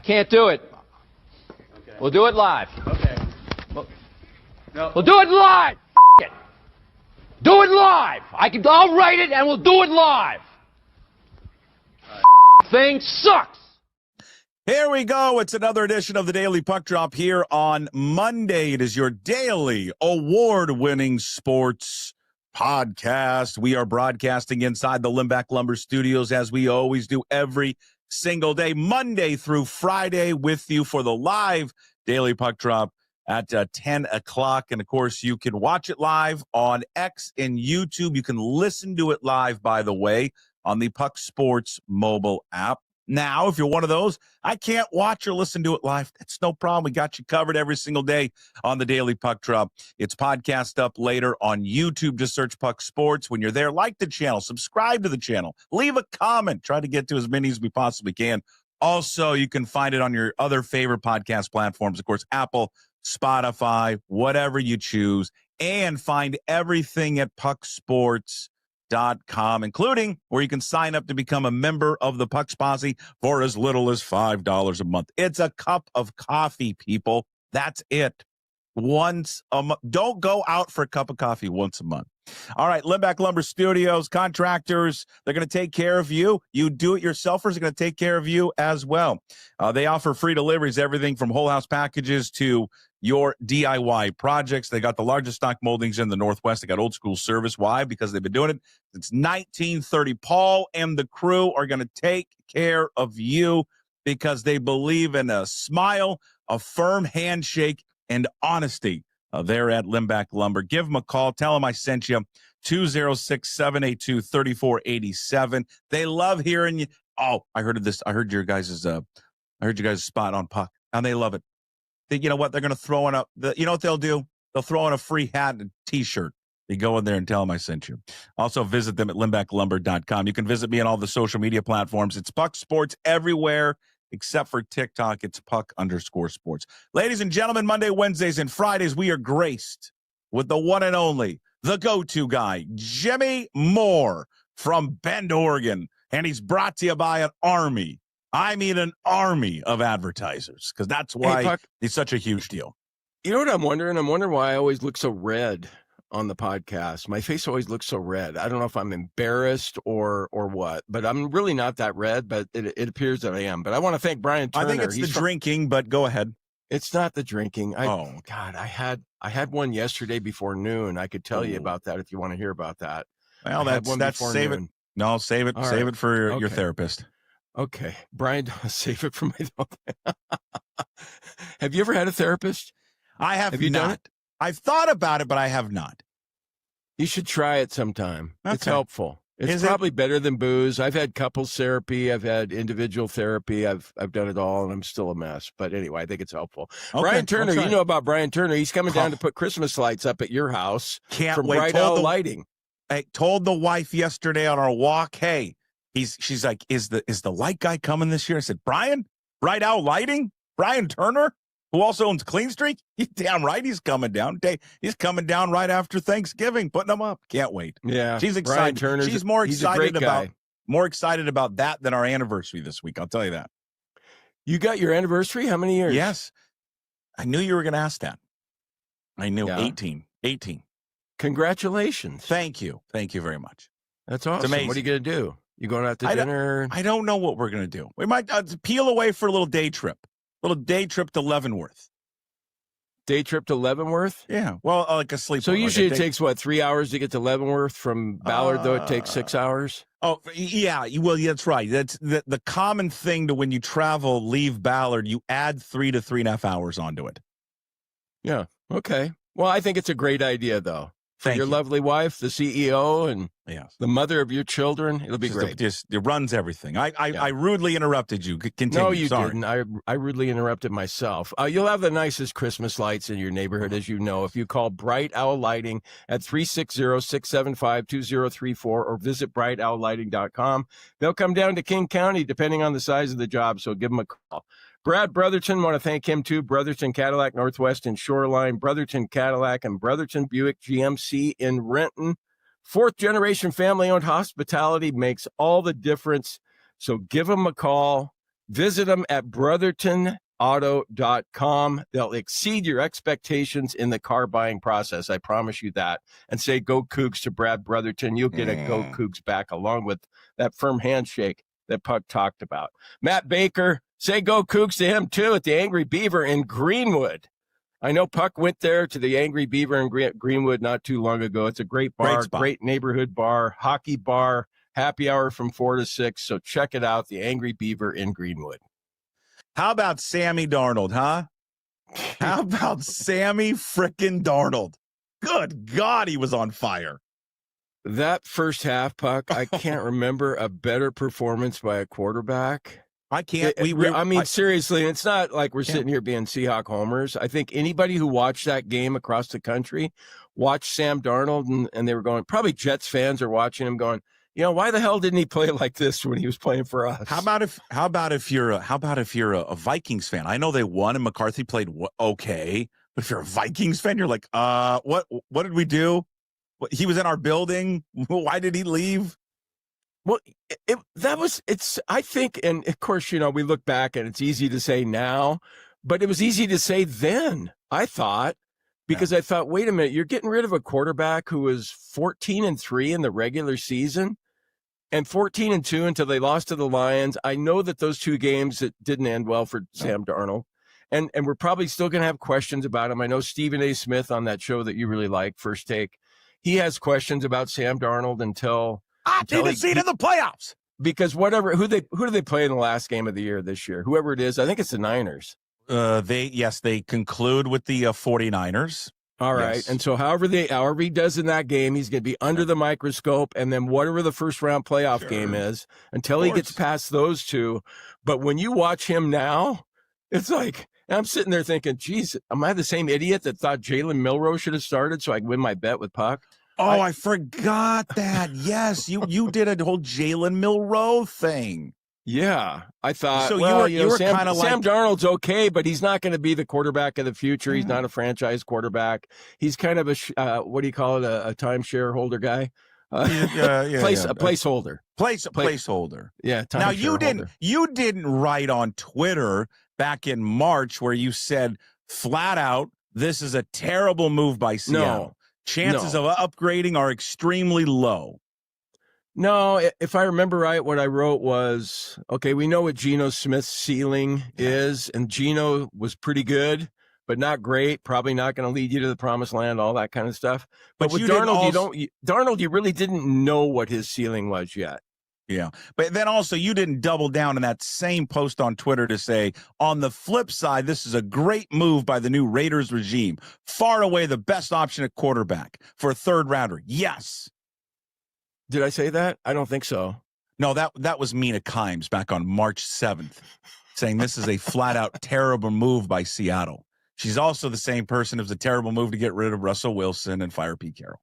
can't do it. Okay. We'll do it live. Okay. We'll do it live. It. Do it live. I'll write it and we'll do it live. Thing sucks. Here we go. It's another edition of the Daily Puck Drop here on Monday. It is your daily award-winning sports podcast. We are broadcasting inside the Limback Lumber Studios as we always do every single day, Monday through Friday, with you for the live Daily Puck Drop at 10 o'clock. And, of course, you can watch it live on X and YouTube. You can listen to it live, by the way, on the Puck Sports mobile app. Now, if you're one of those, I can't watch or listen to it live. That's no problem. We got you covered every single day on the Daily Puck Drop. It's podcast up later on YouTube. Just search Puck Sports. When you're there, like the channel, subscribe to the channel, leave a comment. Try to get to as many as we possibly can. Also, you can find it on your other favorite podcast platforms, of course, Apple, Spotify, whatever you choose, and find everything at pucksports.com, including where you can sign up to become a member of the Pucks Posse for as little as $5 a month. It's a cup of coffee, people. That's it. Once a month. Don't go out for a cup of coffee once a month. All right, Limback Lumber Studios, contractors, they're going to take care of you. You do-it-yourselfers are going to take care of you as well. They offer free deliveries, everything from whole house packages to your DIY projects. They got the largest stock moldings in the Northwest. They got old school service. Why? Because they've been doing it since 1930. Paul and the crew are going to take care of you because they believe in a smile, a firm handshake, and honesty. They're at Limback Lumber. Give them a call. Tell them I sent you. 206-782-3487. They love hearing you. Oh, I heard of this. I heard your guys' spot on Puck, and they love it. You know what? They're going to throw in you know what they'll do? They'll throw in a free hat and a T-shirt. You go in there and tell them I sent you. Also, visit them at limbacklumber.com. You can visit me on all the social media platforms. It's Puck Sports everywhere except for TikTok. It's Puck_sports. Ladies and gentlemen, Monday, Wednesdays, and Fridays, we are graced with the one and only, the go-to guy, Jimmy Moore from Bend, Oregon. And he's brought to you by an army. I mean an army of advertisers, because that's why he's such a huge deal. You know what I'm wondering? I'm wondering why I always look so red on the podcast. My face always looks so red. I don't know if I'm embarrassed or what, but I'm really not that red, but it appears that I am. But I want to thank Brian Turner. I think it's drinking, but go ahead. It's not the drinking. God, I had one yesterday before noon. I could tell you about that if you want to hear about that. Well, that's save noon. It. No, save it. All save it for your therapist. Okay. Brian, save it for my Have you ever had a therapist? I have you not. Done it? I've thought about it, but I have not. You should try it sometime. Okay. It's helpful. It's probably better than booze. I've had couples therapy. I've had individual therapy. I've done it all, and I'm still a mess. But anyway, I think it's helpful. Okay, Brian Turner, you know about Brian Turner. He's coming down to put Christmas lights up at your house. Can't from wait. Bright Owl Lighting. I told the wife yesterday on our walk, hey, she's like, is the light guy coming this year? I said, Brian, Bright Owl Lighting? Brian Turner, who also owns Clean Streak? He's damn right he's coming down. He's coming down right after Thanksgiving, putting them up. Can't wait. Yeah. She's excited. She's more excited about that than our anniversary this week. I'll tell you that. You got your anniversary? How many years? Yes. I knew you were going to ask that. I knew. Yeah. 18. Congratulations. Thank you. Thank you very much. That's awesome. What are you going to do? You going out to dinner? I don't know what we're going to do. We might peel away for a little day trip. To Leavenworth. Day trip to Leavenworth? Yeah. Well, like a sleep. So usually it takes, 3 hours to get to Leavenworth from Ballard, though it takes 6 hours? Oh, yeah. Well, that's right. That's the common thing to when you travel, leave Ballard, you add 3 to 3.5 hours onto it. Yeah. Okay. Well, I think it's a great idea, though. For your lovely wife, the CEO, and the mother of your children. It'll be great. It runs everything. I rudely interrupted you. Continue. No, you didn't. I rudely interrupted myself. You'll have the nicest Christmas lights in your neighborhood, as you know, if you call Bright Owl Lighting at 360-675-2034 or visit brightowllighting.com. They'll come down to King County, depending on the size of the job, so give them a call. Brad Brotherton, want to thank him too. Brotherton Cadillac Northwest in Shoreline, Brotherton Cadillac and Brotherton Buick GMC in Renton. 4th generation family owned hospitality makes all the difference. So give them a call. Visit them at brothertonauto.com. They'll exceed your expectations in the car buying process. I promise you that. And say go Cougs to Brad Brotherton. You'll get a go Cougs back along with that firm handshake that Puck talked about. Matt Baker, say go Cougs to him too at the Angry Beaver in Greenwood. I know Puck went there to the Angry Beaver in Greenwood not too long ago. It's a great bar, great neighborhood bar, hockey bar, happy hour from 4 to 6. So check it out, the Angry Beaver in Greenwood. How about Sammy Darnold, huh? How about Sammy frickin' Darnold? Good God, he was on fire. That first half, Puck, I can't remember a better performance by a quarterback. I can't. Seriously, it's not like we're sitting here being Seahawk homers. I think anybody who watched that game across the country watched Sam Darnold, and they were going, probably Jets fans are watching him going, why the hell didn't he play like this when he was playing for us? How about if you're a Vikings fan? I know they won and McCarthy played okay, but if you're a Vikings fan, you're like, what did we do? He was in our building. Why did he leave? Well, I think, and of course, we look back and it's easy to say now, but it was easy to say then, I thought, because I thought, wait a minute, you're getting rid of a quarterback who was 14-3 in the regular season and 14-2 until they lost to the Lions. I know that those two games that didn't end well for Sam Darnold, and we're probably still going to have questions about him. I know Stephen A. Smith on that show that you really like, First Take, he has questions about Sam Darnold until didn't see it in the playoffs. Because who do they play in the last game of the year this year? Whoever it is, I think it's the Niners. They conclude with the 49ers. All right. Yes. And so however he does in that game, he's going to be under the microscope, and then whatever the first round playoff game is until he gets past those two. But when you watch him now, it's like, I'm sitting there thinking, geez, am I the same idiot that thought Jalen Milroe should have started so I could win my bet with Puck? Oh, I forgot that. Yes, you did a whole Jalen Milroe thing. Yeah, I thought. So you were kind of like Sam Darnold's okay, but he's not going to be the quarterback of the future. He's not a franchise quarterback. He's kind of a what do you call it? A timeshare holder guy. Placeholder. Placeholder. Yeah. Now you didn't write on Twitter back in March where you said flat out this is a terrible move by Seattle. Chances of upgrading are extremely low. No, if I remember right, what I wrote was, okay, we know what Geno Smith's ceiling is, and Geno was pretty good, but not great, probably not going to lead you to the promised land, all that kind of stuff. But with Darnold, you really didn't know what his ceiling was yet. Yeah. But then also you didn't double down in that same post on Twitter to say, on the flip side, this is a great move by the new Raiders regime. Far away the best option at quarterback for a third rounder. Yes. Did I say that? I don't think so. No, that was Mina Kimes back on March 7th saying this is a flat out terrible move by Seattle. She's also the same person who's a terrible move to get rid of Russell Wilson and fire Pete Carroll.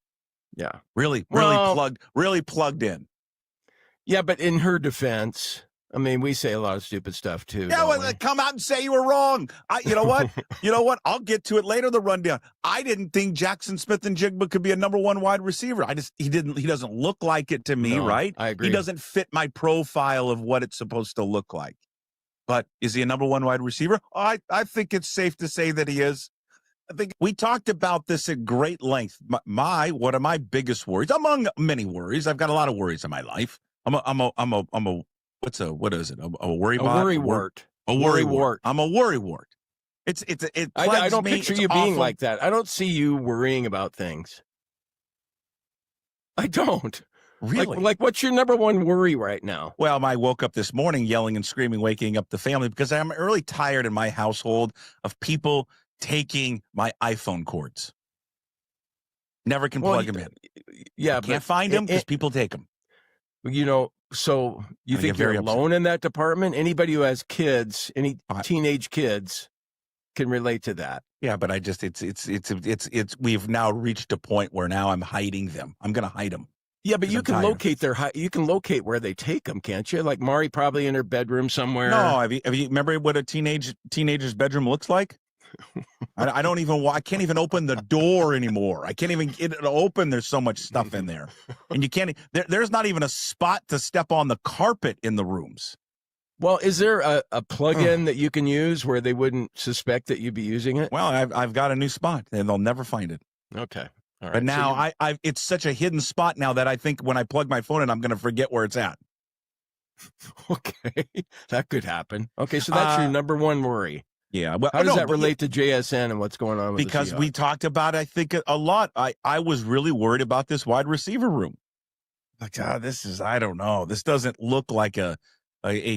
Yeah. Really plugged in. Yeah, but in her defense, I mean, we say a lot of stupid stuff too. Yeah, well, come out and say you were wrong. You know what? I'll get to it later. The rundown. I didn't think Jackson Smith-Njigba could be a number one wide receiver. He doesn't look like it to me, right? I agree. He doesn't fit my profile of what it's supposed to look like. But is he a number one wide receiver? I think it's safe to say that he is. I think we talked about this at great length. One of my biggest worries, among many worries, I've got a lot of worries in my life. I'm a what is it? A worry bot? A worry wart. A worry wart. I'm a worry wart. I don't picture you being like that. I don't see you worrying about things. I don't. Really? Like what's your number one worry right now? Well, I woke up this morning yelling and screaming, waking up the family because I'm really tired in my household of people taking my iPhone cords. Never can plug them in. Yeah, I can't find them because people take them. So you think you're alone in that department? Anybody who has kids, any teenage kids, can relate to that. Yeah, but we've now reached a point where now I'm hiding them. I'm going to hide them. Yeah, but you can locate where they take them, can't you? Like Mari probably in her bedroom somewhere. No, have you remember what a teenager's bedroom looks like? I can't even open the door anymore. I can't even get it open. There's so much stuff in there, and you can't. There's not even a spot to step on the carpet in the rooms. Well, is there a plug-in that you can use where they wouldn't suspect that you'd be using it? Well, I've got a new spot, and they'll never find it. Okay. All right. But now it's such a hidden spot now that I think when I plug my phone in, I'm going to forget where it's at. Okay. That could happen. Okay, so that's your number one worry. Yeah. Well, how does that relate to JSN and what's going on with because the we talked about, I think, a lot. I was really worried about this wide receiver room. Like, I don't know. This doesn't look like a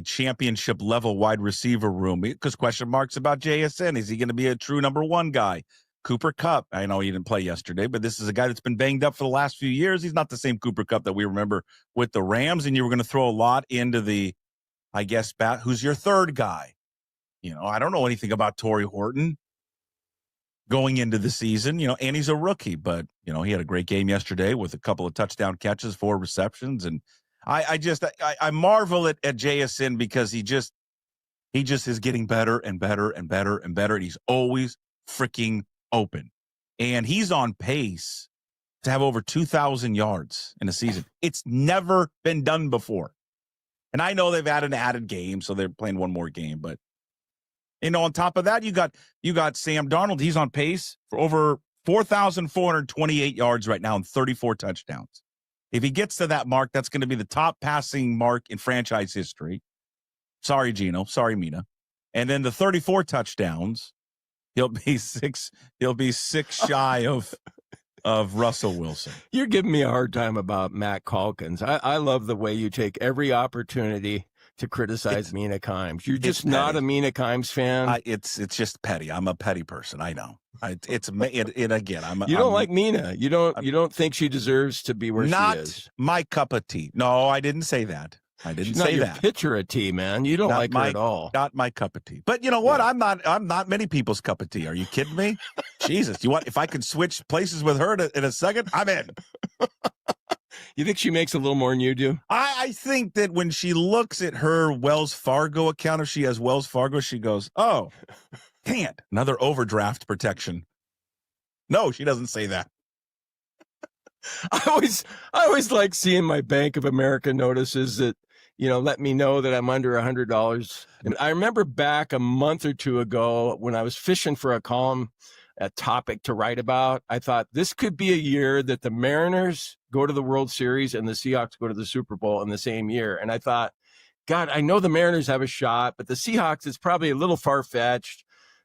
championship level wide receiver room, because question marks about JSN. Is he going to be a true number one guy? Cooper Kupp, I know he didn't play yesterday, but this is a guy that's been banged up for the last few years. He's not the same Cooper Kupp that we remember with the Rams, and you were going to throw a lot into the, I guess, who's your third guy? I don't know anything about Torrey Horton going into the season, and he's a rookie, but, he had a great game yesterday with a couple of touchdown catches, 4 receptions, and I marvel at JSN because he just is getting better and better and better and better, and he's always freaking open. And he's on pace to have over 2,000 yards in a season. It's never been done before. And I know they've added an added game, so they're playing one more game. But, on top of that, you got Sam Darnold. He's on pace for over 4,428 yards right now and 34 touchdowns. If he gets to that mark, that's going to be the top passing mark in franchise history. Sorry, Gino. Sorry, Mina. And then the 34 touchdowns, he'll be six shy of Russell Wilson. You're giving me a hard time about Matt Calkins. I love the way you take every opportunity to criticize Mina Kimes. You're just not a Mina Kimes fan. It's just petty. I'm a petty person. I know. Again. You don't like Mina. You don't think she deserves to be where she is. Not my cup of tea. No, I didn't say that. I didn't say that. Pitcher of tea, man. You don't like her at all. Not my cup of tea. But you know what? Yeah. I'm not many people's cup of tea. Are you kidding me? Jesus, if I could switch places with her in a second, I'm in. You think she makes a little more than you do? I think that when she looks at her Wells Fargo account, if she has Wells Fargo, she goes, "Oh, can't another overdraft protection." No, she doesn't say that. I always like seeing my Bank of America notices that, let me know that I'm under $100. And I remember back a month or two ago when I was fishing for a topic to write about, I thought this could be a year that the Mariners go to the World Series and the Seahawks go to the Super Bowl in the same year. And I thought, God, I know the Mariners have a shot, but the Seahawks is probably a little far-fetched.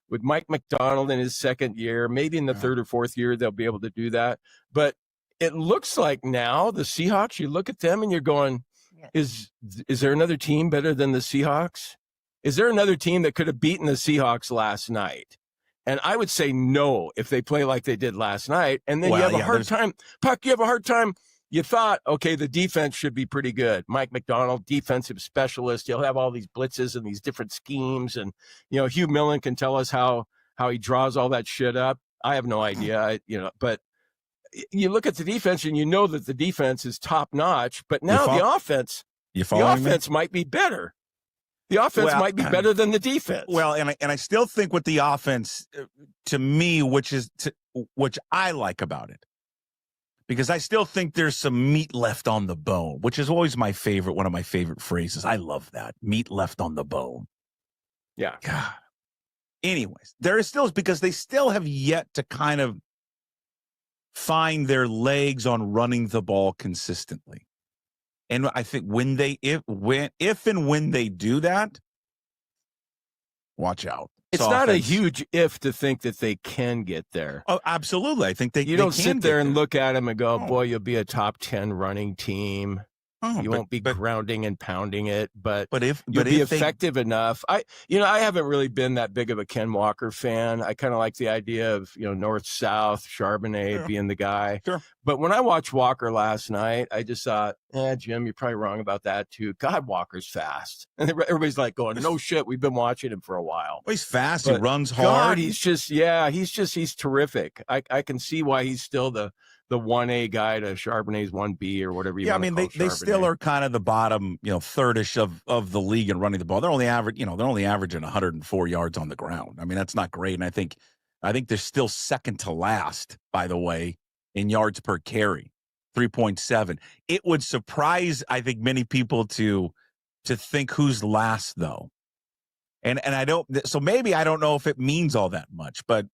With Mike McDonald in his second year, maybe in the third or fourth year, they'll be able to do that. But it looks like now the Seahawks, you look at them and you're going, is there another team better than the Seahawks? Is there another team that could have beaten the Seahawks last night? And I would say no if they play like they did last night. And then you have a hard time. Puck, you have a hard time. You thought, okay, the defense should be pretty good. Mike McDonald, defensive specialist. He'll have all these blitzes and these different schemes. And, Hugh Millen can tell us how he draws all that shit up. I have no idea, but you look at the defense and you know that the defense is top notch, but now the offense might be better. The offense might be better than the defense. Well, and I still think with the offense, to me, which I like about it, because I still think there's some meat left on the bone, which is always one of my favorite phrases. I love that. Meat left on the bone. Yeah. God. Anyways, there is still, because they still have yet to kind of find their legs on running the ball consistently. And I think if and when they do that, watch out. It's not a huge if to think that they can get there. Oh, absolutely. I think you don't sit there and look at them and go, boy, you'll be a top 10 running team. You won't be grounding and pounding it, but you'll be effective enough. I haven't really been that big of a Ken Walker fan. I kind of like the idea of, north-south, Charbonnet being the guy. Sure. But when I watched Walker last night, I just thought, Jim, you're probably wrong about that too. God, Walker's fast. And everybody's like going, no shit, we've been watching him for a while. Well, he's fast. He runs hard. God, he's terrific. I can see why he's still the 1A guy to Charbonnet's 1B or whatever you want to call Charbonnet. They still are kind of the bottom, thirdish of the league in running the ball. They're only averaging 104 yards on the ground. I mean, that's not great. And I think they're still second to last, by the way, in yards per carry, 3.7. It would surprise, I think, many people to to think who's last, though. And I don't, so maybe I don't know if it means all that much, but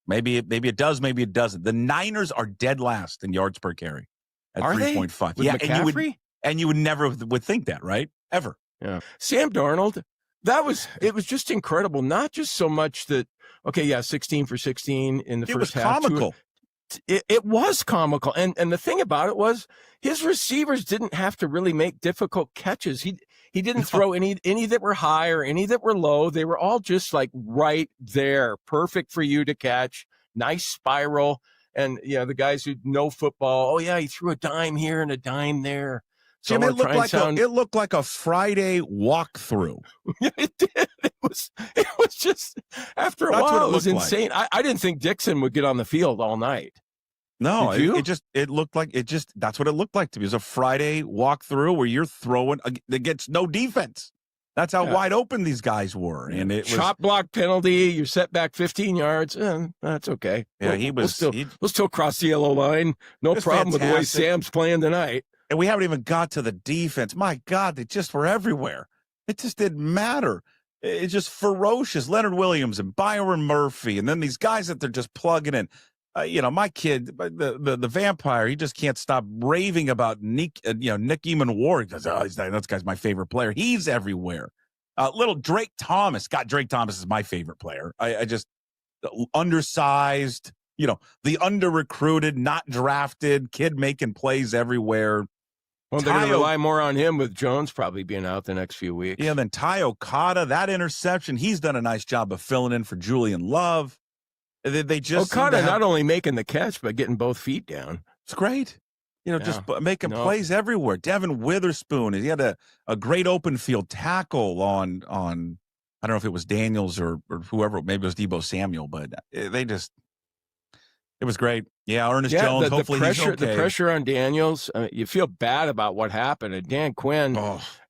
maybe it does, maybe it doesn't. The Niners are dead last in yards per carry at 3.5. Yeah, McCaffrey? And you would never would think that, right? Ever. Yeah. Sam Darnold, it was just incredible. Not just so much that, 16 for 16 in the first half. It was comical. It was comical. And the thing about it was his receivers didn't have to really make difficult catches. He didn't throw any that were high or any that were low. They were all just like right there, perfect for you to catch. Nice spiral. And the guys who know football, he threw a dime here and a dime there. So Jim, it looked like a Friday walkthrough. It did. It was just, after a while, it was insane. Like. I didn't think Dixon would get on the field all night. No, it looked like that's what it looked like to me. It was a Friday walkthrough where you're throwing against no defense. That's how wide open these guys were. And it was chop block penalty. You're set back 15 yards. That's okay. Yeah, we'll still cross the yellow line. No problem with the way Sam's playing tonight. And we haven't even got to the defense. My God, they just were everywhere. It just didn't matter. It's just ferocious. Leonard Williams and Byron Murphy, and then these guys that they're just plugging in. My kid, the vampire, he just can't stop raving about Nick Eamon Ward. That guy's my favorite player. He's everywhere. Little Drake Thomas. God, Drake Thomas is my favorite player. I just undersized, the under-recruited, not drafted kid making plays everywhere. Well, they're going to rely more on him with Jones probably being out the next few weeks. Yeah, then Ty Okada, that interception, he's done a nice job of filling in for Julian Love. They just Okada not only making the catch, but getting both feet down. It's great. Just making plays everywhere. Devin Witherspoon, he had a great open field tackle on I don't know if it was Daniels or whoever, maybe it was Deebo Samuel, but it was great. Yeah, Ernest Jones, hopefully he's okay. The pressure on Daniels, you feel bad about what happened. And Dan Quinn,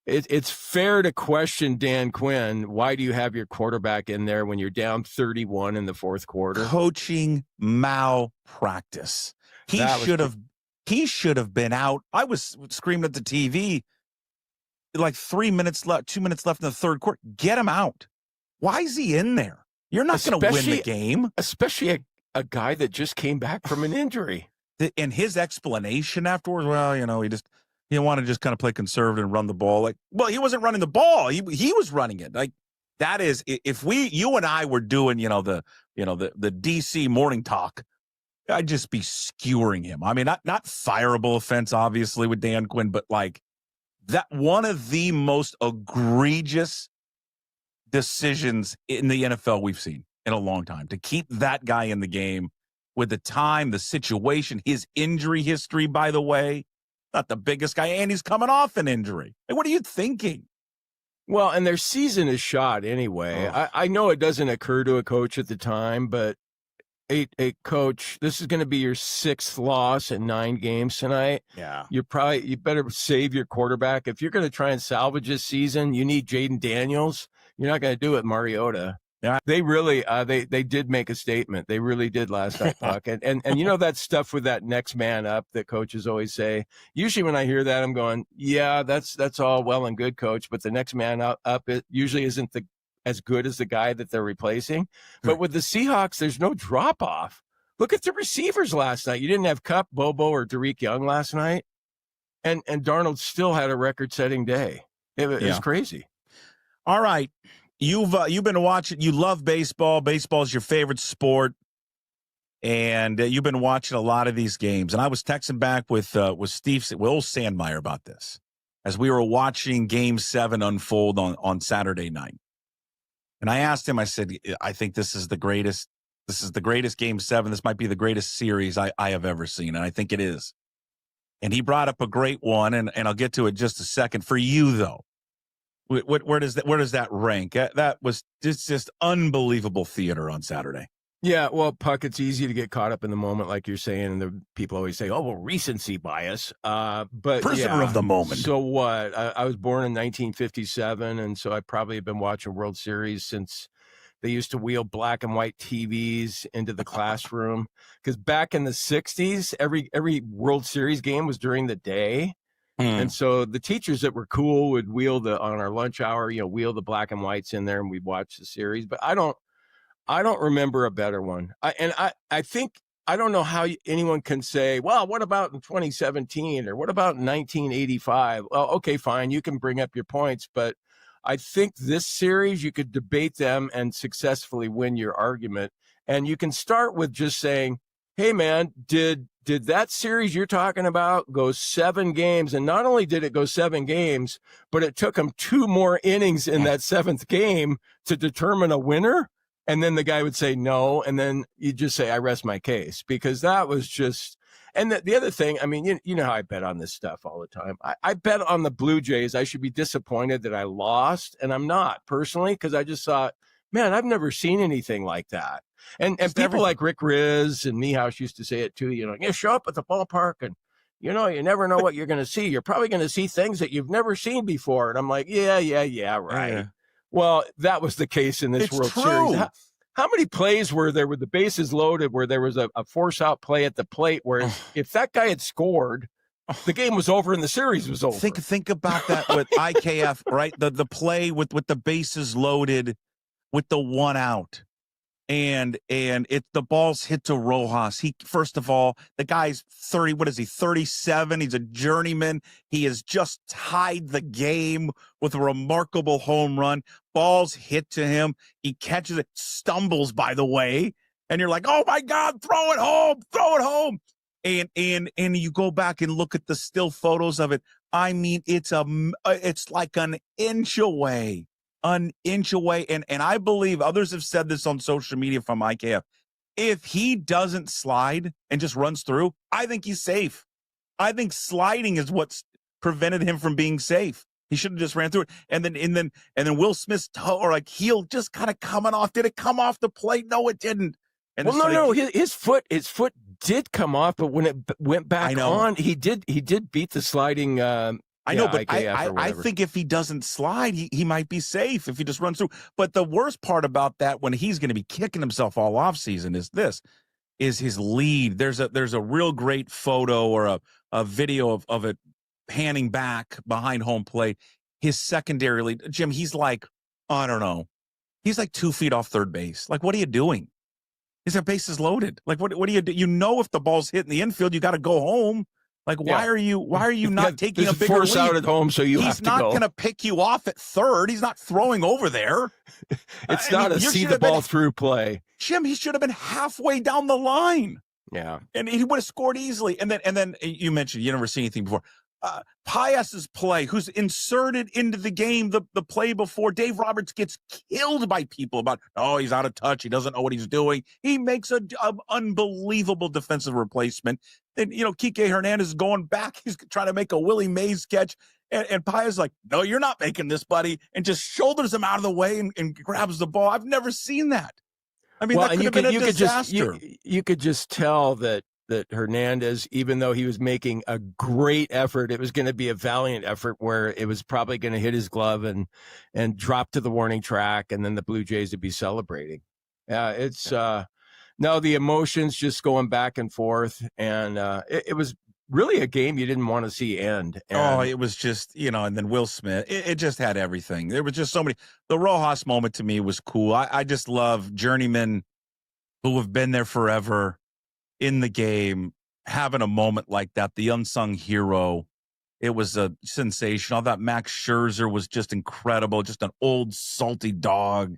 it's fair to question Dan Quinn. Why do you have your quarterback in there when you're down 31 in the fourth quarter? Coaching malpractice. He should have been out. I was screaming at the TV, like 2 minutes left in the third quarter. Get him out. Why is he in there? You're not going to win the game. Especially a guy that just came back from an injury. And his explanation afterwards, he wanted to just kind of play conservative and run the ball. He wasn't running the ball. He was running it. That is, if you and I were doing, the DC morning talk, I'd just be skewering him. I mean, not fireable offense, obviously, with Dan Quinn, but that one of the most egregious decisions in the NFL we've seen in a long time, to keep that guy in the game with the time, the situation, his injury history, by the way, not the biggest guy, and he's coming off an injury. What are you thinking? Well, and their season is shot anyway. I know it doesn't occur to a coach at the time, but a coach, this is going to be your 6th loss in 9 games tonight. Yeah. You better save your quarterback. If you're going to try and salvage this season, you need Jaden Daniels. You're not going to do it, Mariota. Yeah. They really, they did make a statement. They really did last night, Puck. And that stuff with that next man up that coaches always say. Usually when I hear that, I'm going, yeah, that's all well and good, coach. But the next man up it usually isn't as good as the guy that they're replacing. But with the Seahawks, there's no drop off. Look at the receivers last night. You didn't have Kupp, Bobo, or Tariq Young last night. And Darnold still had a record setting day. It was crazy. All right. You've been watching. You love baseball. Baseball is your favorite sport, and you've been watching a lot of these games. And I was texting back with Steve, Will Sandmeyer, about this as we were watching Game 7 unfold on Saturday night. And I asked him. I said, "I think this is the greatest. This is the greatest Game 7. This might be the greatest series I have ever seen, and I think it is." And he brought up a great one, and I'll get to it in just a second. For you, though. Where does that rank? That was just unbelievable theater on Saturday. Yeah, well, Puck, it's easy to get caught up in the moment, like you're saying, and the people always say, "Oh, well, recency bias." But prisoner of the moment. So what? I was born in 1957, and so I probably have been watching World Series since they used to wheel black and white TVs into the classroom. Because back in the 60s, every World Series game was during the day. And so the teachers that were cool would on our lunch hour, wheel the black and whites in there and we'd watch the series. But I don't remember a better one. I think, I don't know how anyone can say, well, what about in 2017 or what about in 1985? Well, okay, fine. You can bring up your points, but I think this series, you could debate them and successfully win your argument. And you can start with just saying, hey, man, did that series you're talking about go 7 games? And not only did it go 7 games, but it took them 2 more innings in that 7th game to determine a winner. And then the guy would say no. And then you just say, I rest my case, because that was just. And the other thing, I mean, you know how I bet on this stuff all the time. I bet on the Blue Jays. I should be disappointed that I lost, and I'm not personally, because I just thought, man, I've never seen anything like that. And people like Rick Riz and Niehaus used to say it too, you show up at the ballpark and, you never know what you're going to see. You're probably going to see things that you've never seen before. And I'm like, yeah, right. Yeah. Well, that was the case in this World Series. How many plays were there with the bases loaded where there was a force out play at the plate where if that guy had scored, the game was over and the series was over? Think about that with IKF, right? The play with the bases loaded with the 1 out. And the ball's hit to Rojas. First of all, the guy's 30, what is he, 37? He's a journeyman. He has just tied the game with a remarkable home run. Ball's hit to him. He catches it, stumbles, by the way. And you're like, oh my God, throw it home. And you go back and look at the still photos of it. I mean, it's like an inch away. And I believe others have said this on social media from IKF. If he doesn't slide and just runs through, I think he's safe. I think sliding is what's prevented him from being safe. He should have just ran through it. And then Will Smith's toe or like heel just kind of coming off. Did it come off the plate? No, it didn't. And no. His foot did come off, but when it went back on, he did beat the sliding. I know, but I think if he doesn't slide, he might be safe if he just runs through. But the worst part about that, when he's going to be kicking himself all off season, is his lead. There's a real great photo or a video of it panning back behind home plate. His secondary lead, Jim, he's like, I don't know, he's like 2 feet off third base. Like, what are you doing? His bases loaded. Like, what do you do? If the ball's hit in the infield, you got to go home. Like, why are you not taking a bigger force lead? Out at home, so you have to go. He's not going to pick you off at third. He's not throwing over there. It's not a see the ball through play. Jim, he should have been halfway down the line. Yeah. And he would have scored easily. And then you mentioned you never seen anything before. Pius's play, who's inserted into the game the play before. Dave Roberts gets killed by people about, he's out of touch. He doesn't know what he's doing. He makes an unbelievable defensive replacement. And, Kike Hernandez is going back. He's trying to make a Willie Mays catch. And Pius is like, no, you're not making this, buddy. And just shoulders him out of the way and grabs the ball. I've never seen that. I mean, that could have been a disaster. You could just tell that Hernandez, even though he was making a great effort, it was going to be a valiant effort where it was probably going to hit his glove and drop to the warning track, and then the Blue Jays would be celebrating. Yeah, it's the emotions just going back and forth, and it was really a game you didn't want to see end. And it was just, and then Will Smith, it just had everything. There was just so many. The Rojas moment to me was cool. I just love journeymen who have been there forever in the game, having a moment like that, the unsung hero. It was a sensation. I thought Max Scherzer was just incredible, just an old salty dog.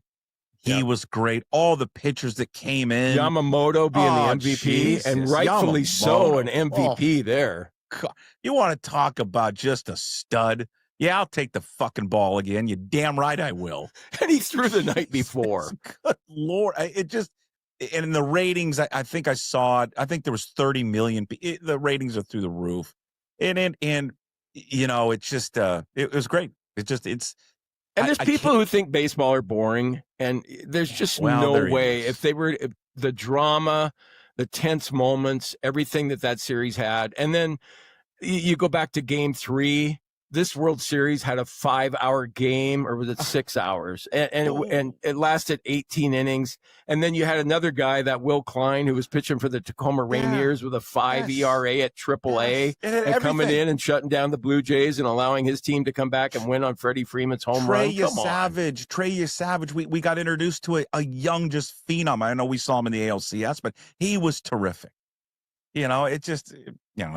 He was great. All the pitchers that came in. Yamamoto being the MVP, Jesus. and rightfully so an MVP there. God. You want to talk about just a stud? Yeah, I'll take the fucking ball again. You damn right I will. And he threw the night before. Good Lord. And in the ratings, I think I saw it. I think there was 30 million. The ratings are through the roof. And it's just, it was great. And there's people who think baseball are boring, and there's just no way. If the drama, the tense moments, everything that series had, and then you go back to Game 3, this World Series had a 5-hour game, or was it 6 hours? And it lasted 18 innings. And then you had another guy, that Will Klein, who was pitching for the Tacoma Rainiers with a 5 ERA at AAA, and coming in and shutting down the Blue Jays and allowing his team to come back and win on Freddie Freeman's home run. Trey Savage. We got introduced to a young, just phenom. I know we saw him in the ALCS, but he was terrific. You know, it just, it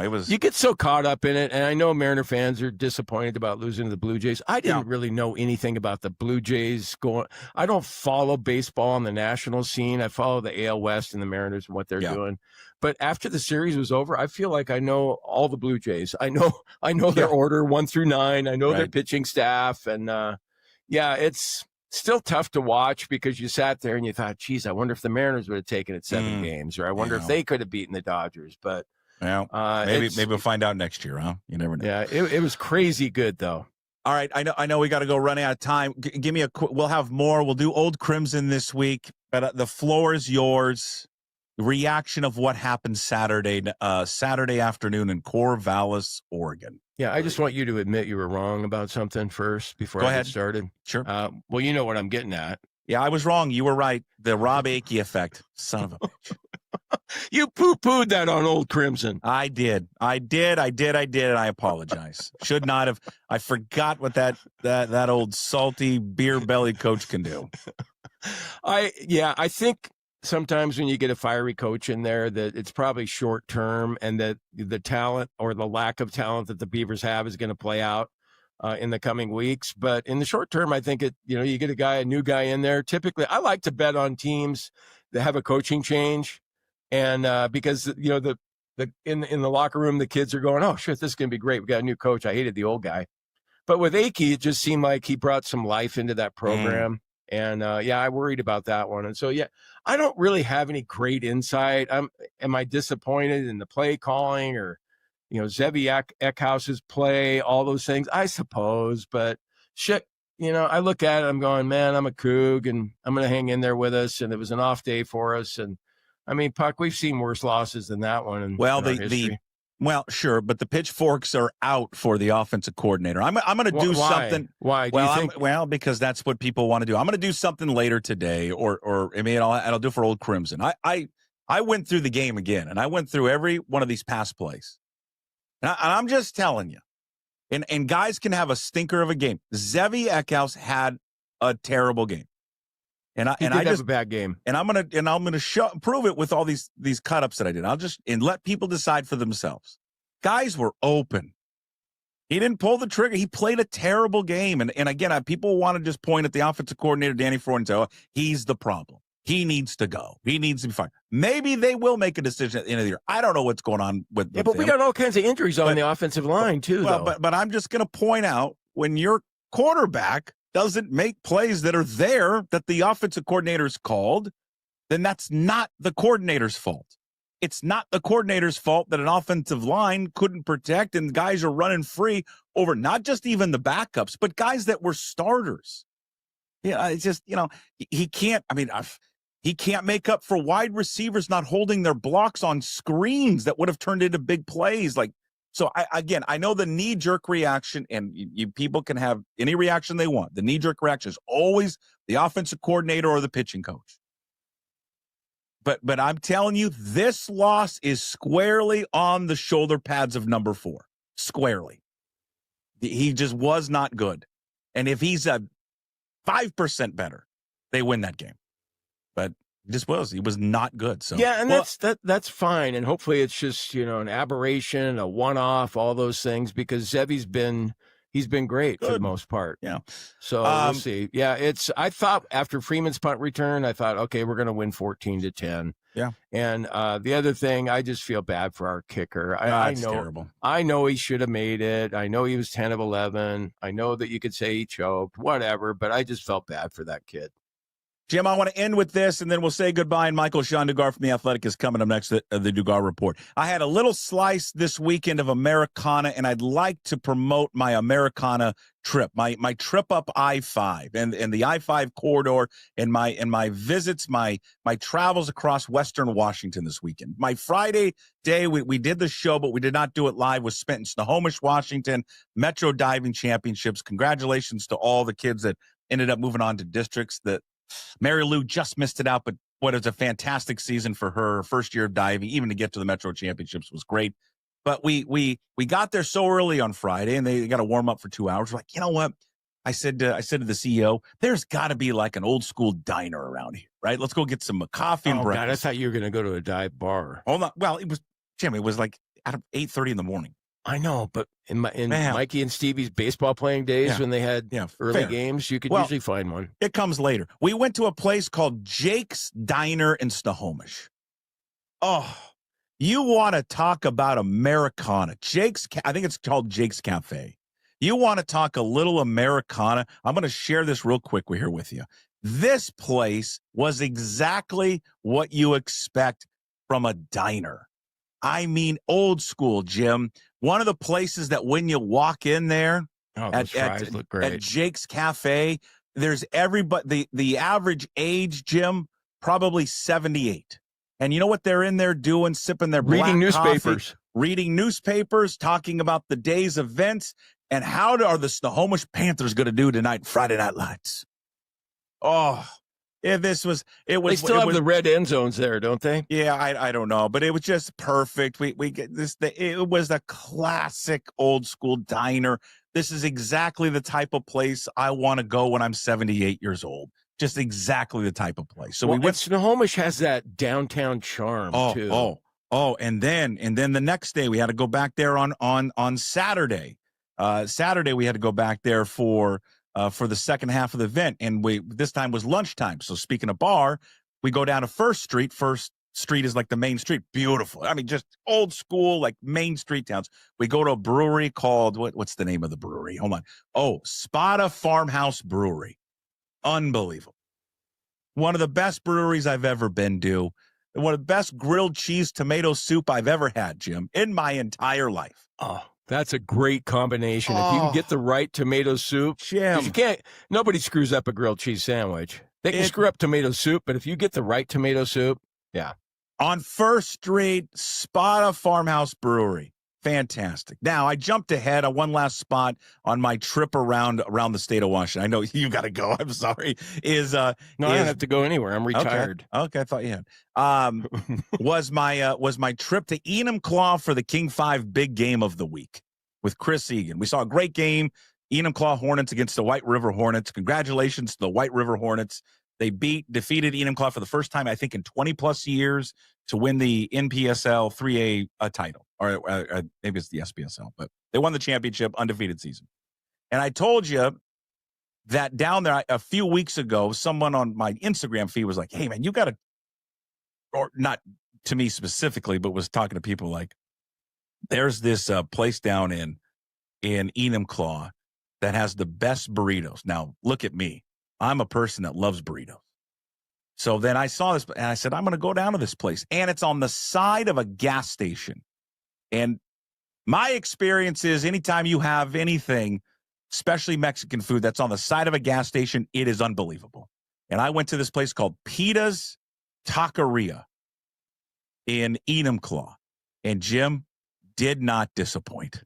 was. You get so caught up in it, and I know Mariner fans are disappointed about losing to the Blue Jays. I didn't really know anything about the Blue Jays going. I don't follow baseball on the national scene. I follow the AL West and the Mariners and what they're doing. But after the series was over, I feel like I know all the Blue Jays. I know their order 1 through 9. I know their pitching staff, and it's still tough to watch because you sat there and you thought, geez, I wonder if the Mariners would have taken it 7 games, or I wonder if they could have beaten the Dodgers. But maybe we'll find out next year, huh? You never know. Yeah, it was crazy good, though. All right, I know we got to go, running out of time. Give me we'll have more. We'll do Old Crimson this week, but the floor is yours. Reaction of what happened Saturday afternoon in Corvallis, Oregon. Yeah, I just want you to admit you were wrong about something first before I get started. Sure. Well, you know what I'm getting at. Yeah, I was wrong. You were right. The Rob Akey effect. Son of a bitch. You poo-pooed that on Old Crimson. I did. And I apologize. Should not have. I forgot what that old salty beer belly coach can do. I think sometimes when you get a fiery coach in there, that it's probably short term, and that the talent or the lack of talent that the Beavers have is going to play out in the coming weeks. But in the short term, I think you get a new guy in there. Typically, I like to bet on teams that have a coaching change, and because in the locker room, the kids are going, "Oh shit, this is going to be great. We got a new coach. I hated the old guy." But with Akey, it just seemed like he brought some life into that program. And I worried about that one. And so, I don't really have any great insight. Am I disappointed in the play calling, or, Zevi Eckhouse's play, all those things? I suppose, but shit, I look at it, I'm going, man, I'm a Coug, and I'm going to hang in there with us. And it was an off day for us. And I mean, Puck, we've seen worse losses than that one. Well, sure, but the pitchforks are out for the offensive coordinator. I'm going to do something. Why? Because that's what people want to do. I'm going to do something later today, or I mean, I'll do for Old Crimson. I went through the game again, and I went through every one of these pass plays, and I'm just telling you, and guys can have a stinker of a game. Zevi Eckhouse had a terrible game. And I have a bad game, and I'm gonna prove it with all these cut ups that I did. I'll just let people decide for themselves. Guys were open. He didn't pull the trigger. He played a terrible game. And again, people want to just point at the offensive coordinator, Danny Ford, and say, "Oh, he's the problem. He needs to go. He needs to be fired." Maybe they will make a decision at the end of the year. I don't know what's going on with. Yeah, but we got all kinds of injuries on the offensive line too. But I'm just gonna point out, when your quarterback doesn't make plays that are there that the offensive coordinator's called, then that's not the coordinator's fault. It's not the coordinator's fault that an offensive line couldn't protect and guys are running free over not just even the backups, but guys that were starters. Yeah, it's just, he can't make up for wide receivers not holding their blocks on screens that would have turned into big plays. So I know the knee-jerk reaction, and people can have any reaction they want. The knee-jerk reaction is always the offensive coordinator or the pitching coach. But I'm telling you, this loss is squarely on the shoulder pads of number 4. Squarely. He just was not good. And if he's a 5% better, they win that game. But he was not good. So and that's fine, and hopefully it's just an aberration, a one-off, all those things, because Zevi's been great for the most part. Yeah. So we'll see. Yeah, I thought after Freeman's punt return, I thought, okay, we're going to win 14-10. Yeah. And the other thing, I just feel bad for our kicker. I know, terrible. I know he should have made it. I know he was 10 of 11. I know that you could say he choked, whatever, but I just felt bad for that kid. Jim, I want to end with this, and then we'll say goodbye. And Michael-Shawn Dugar from The Athletic is coming up next, the Dugar Report. I had a little slice this weekend of Americana, and I'd like to promote my Americana trip, my trip up I-5 and the I-5 corridor, and my visits, my travels across Western Washington this weekend. My Friday day, we did the show, but we did not do it live, was spent in Snohomish, Washington, Metro Diving Championships. Congratulations to all the kids that ended up moving on to districts. That Mary Lou just missed it out, but what is a fantastic season for her first year of diving, even to get to the Metro Championships was great. But we got there so early on Friday, and they got to warm up for 2 hours. We're like, you know what? I said to the CEO, there's got to be like an old school diner around here, right? Let's go get some coffee and breakfast. God, I thought you were going to go to a dive bar. Hold on. Well, it was like at 8:30 in the morning. I know, but in Mikey and Stevie's baseball playing days when they had early games, you could usually find one. It comes later. We went to a place called Jake's Diner in Snohomish. Oh, you want to talk about Americana. I think it's called Jake's Cafe. You want to talk a little Americana. I'm going to share this real quick here with you. This place was exactly what you expect from a diner. I mean, old school, Jim. One of the places that when you walk in there those fries look great. At Jake's Cafe, there's everybody, the average age, Jim, probably 78. And you know what they're in there doing? Sipping their black coffee, reading newspapers, talking about the day's events, and how are the Snohomish Panthers going to do tonight, Friday Night Lights? Oh, if this was, it was. They still have the red end zones there, don't they? Yeah, I don't know, but it was just perfect. We get this. It was a classic old school diner. This is exactly the type of place I want to go when I'm 78 years old. Just exactly the type of place. So we went. Snohomish has that downtown charm too. And then the next day we had to go back there on Saturday. Saturday we had to go back there for the second half of the event, and this time was lunchtime. So speaking of bar, we go down to First Street. First Street is like the main street, beautiful. I mean, just old school, like main street towns. We go to a brewery called what's the name of the brewery? Hold on. Oh, Spada Farmhouse Brewery. Unbelievable. One of the best breweries I've ever been to. One of the best grilled cheese tomato soup I've ever had, Jim, in my entire life. Oh, that's a great combination. If you can get the right tomato soup, Jim. You can't. Nobody screws up a grilled cheese sandwich. They can screw up tomato soup, but if you get the right tomato soup, yeah. On First Street, Spada Farmhouse Brewery. Fantastic. Now, I jumped ahead on one last spot on my trip around the state of Washington. I know you got to go. I'm sorry. I don't have to go anywhere. I'm retired. Okay, I thought you had. Was my trip to Enumclaw for the King 5 big game of the week with Chris Egan. We saw a great game, Enumclaw Hornets against the White River Hornets. Congratulations to the White River Hornets. They defeated Enumclaw for the first time, I think, in 20-plus years to win the NPSL 3A title. Or maybe it's the SPSL, but they won the championship, undefeated season. And I told you that down there a few weeks ago, someone on my Instagram feed was like, hey, man, you got to, or not to me specifically, but was talking to people like, there's this place down in Enumclaw that has the best burritos. Now, look at me. I'm a person that loves burritos. So then I saw this, and I said, I'm going to go down to this place. And it's on the side of a gas station. And my experience is anytime you have anything, especially Mexican food, that's on the side of a gas station, it is unbelievable. And I went to this place called Pita's Taqueria in Enumclaw. And Jim did not disappoint.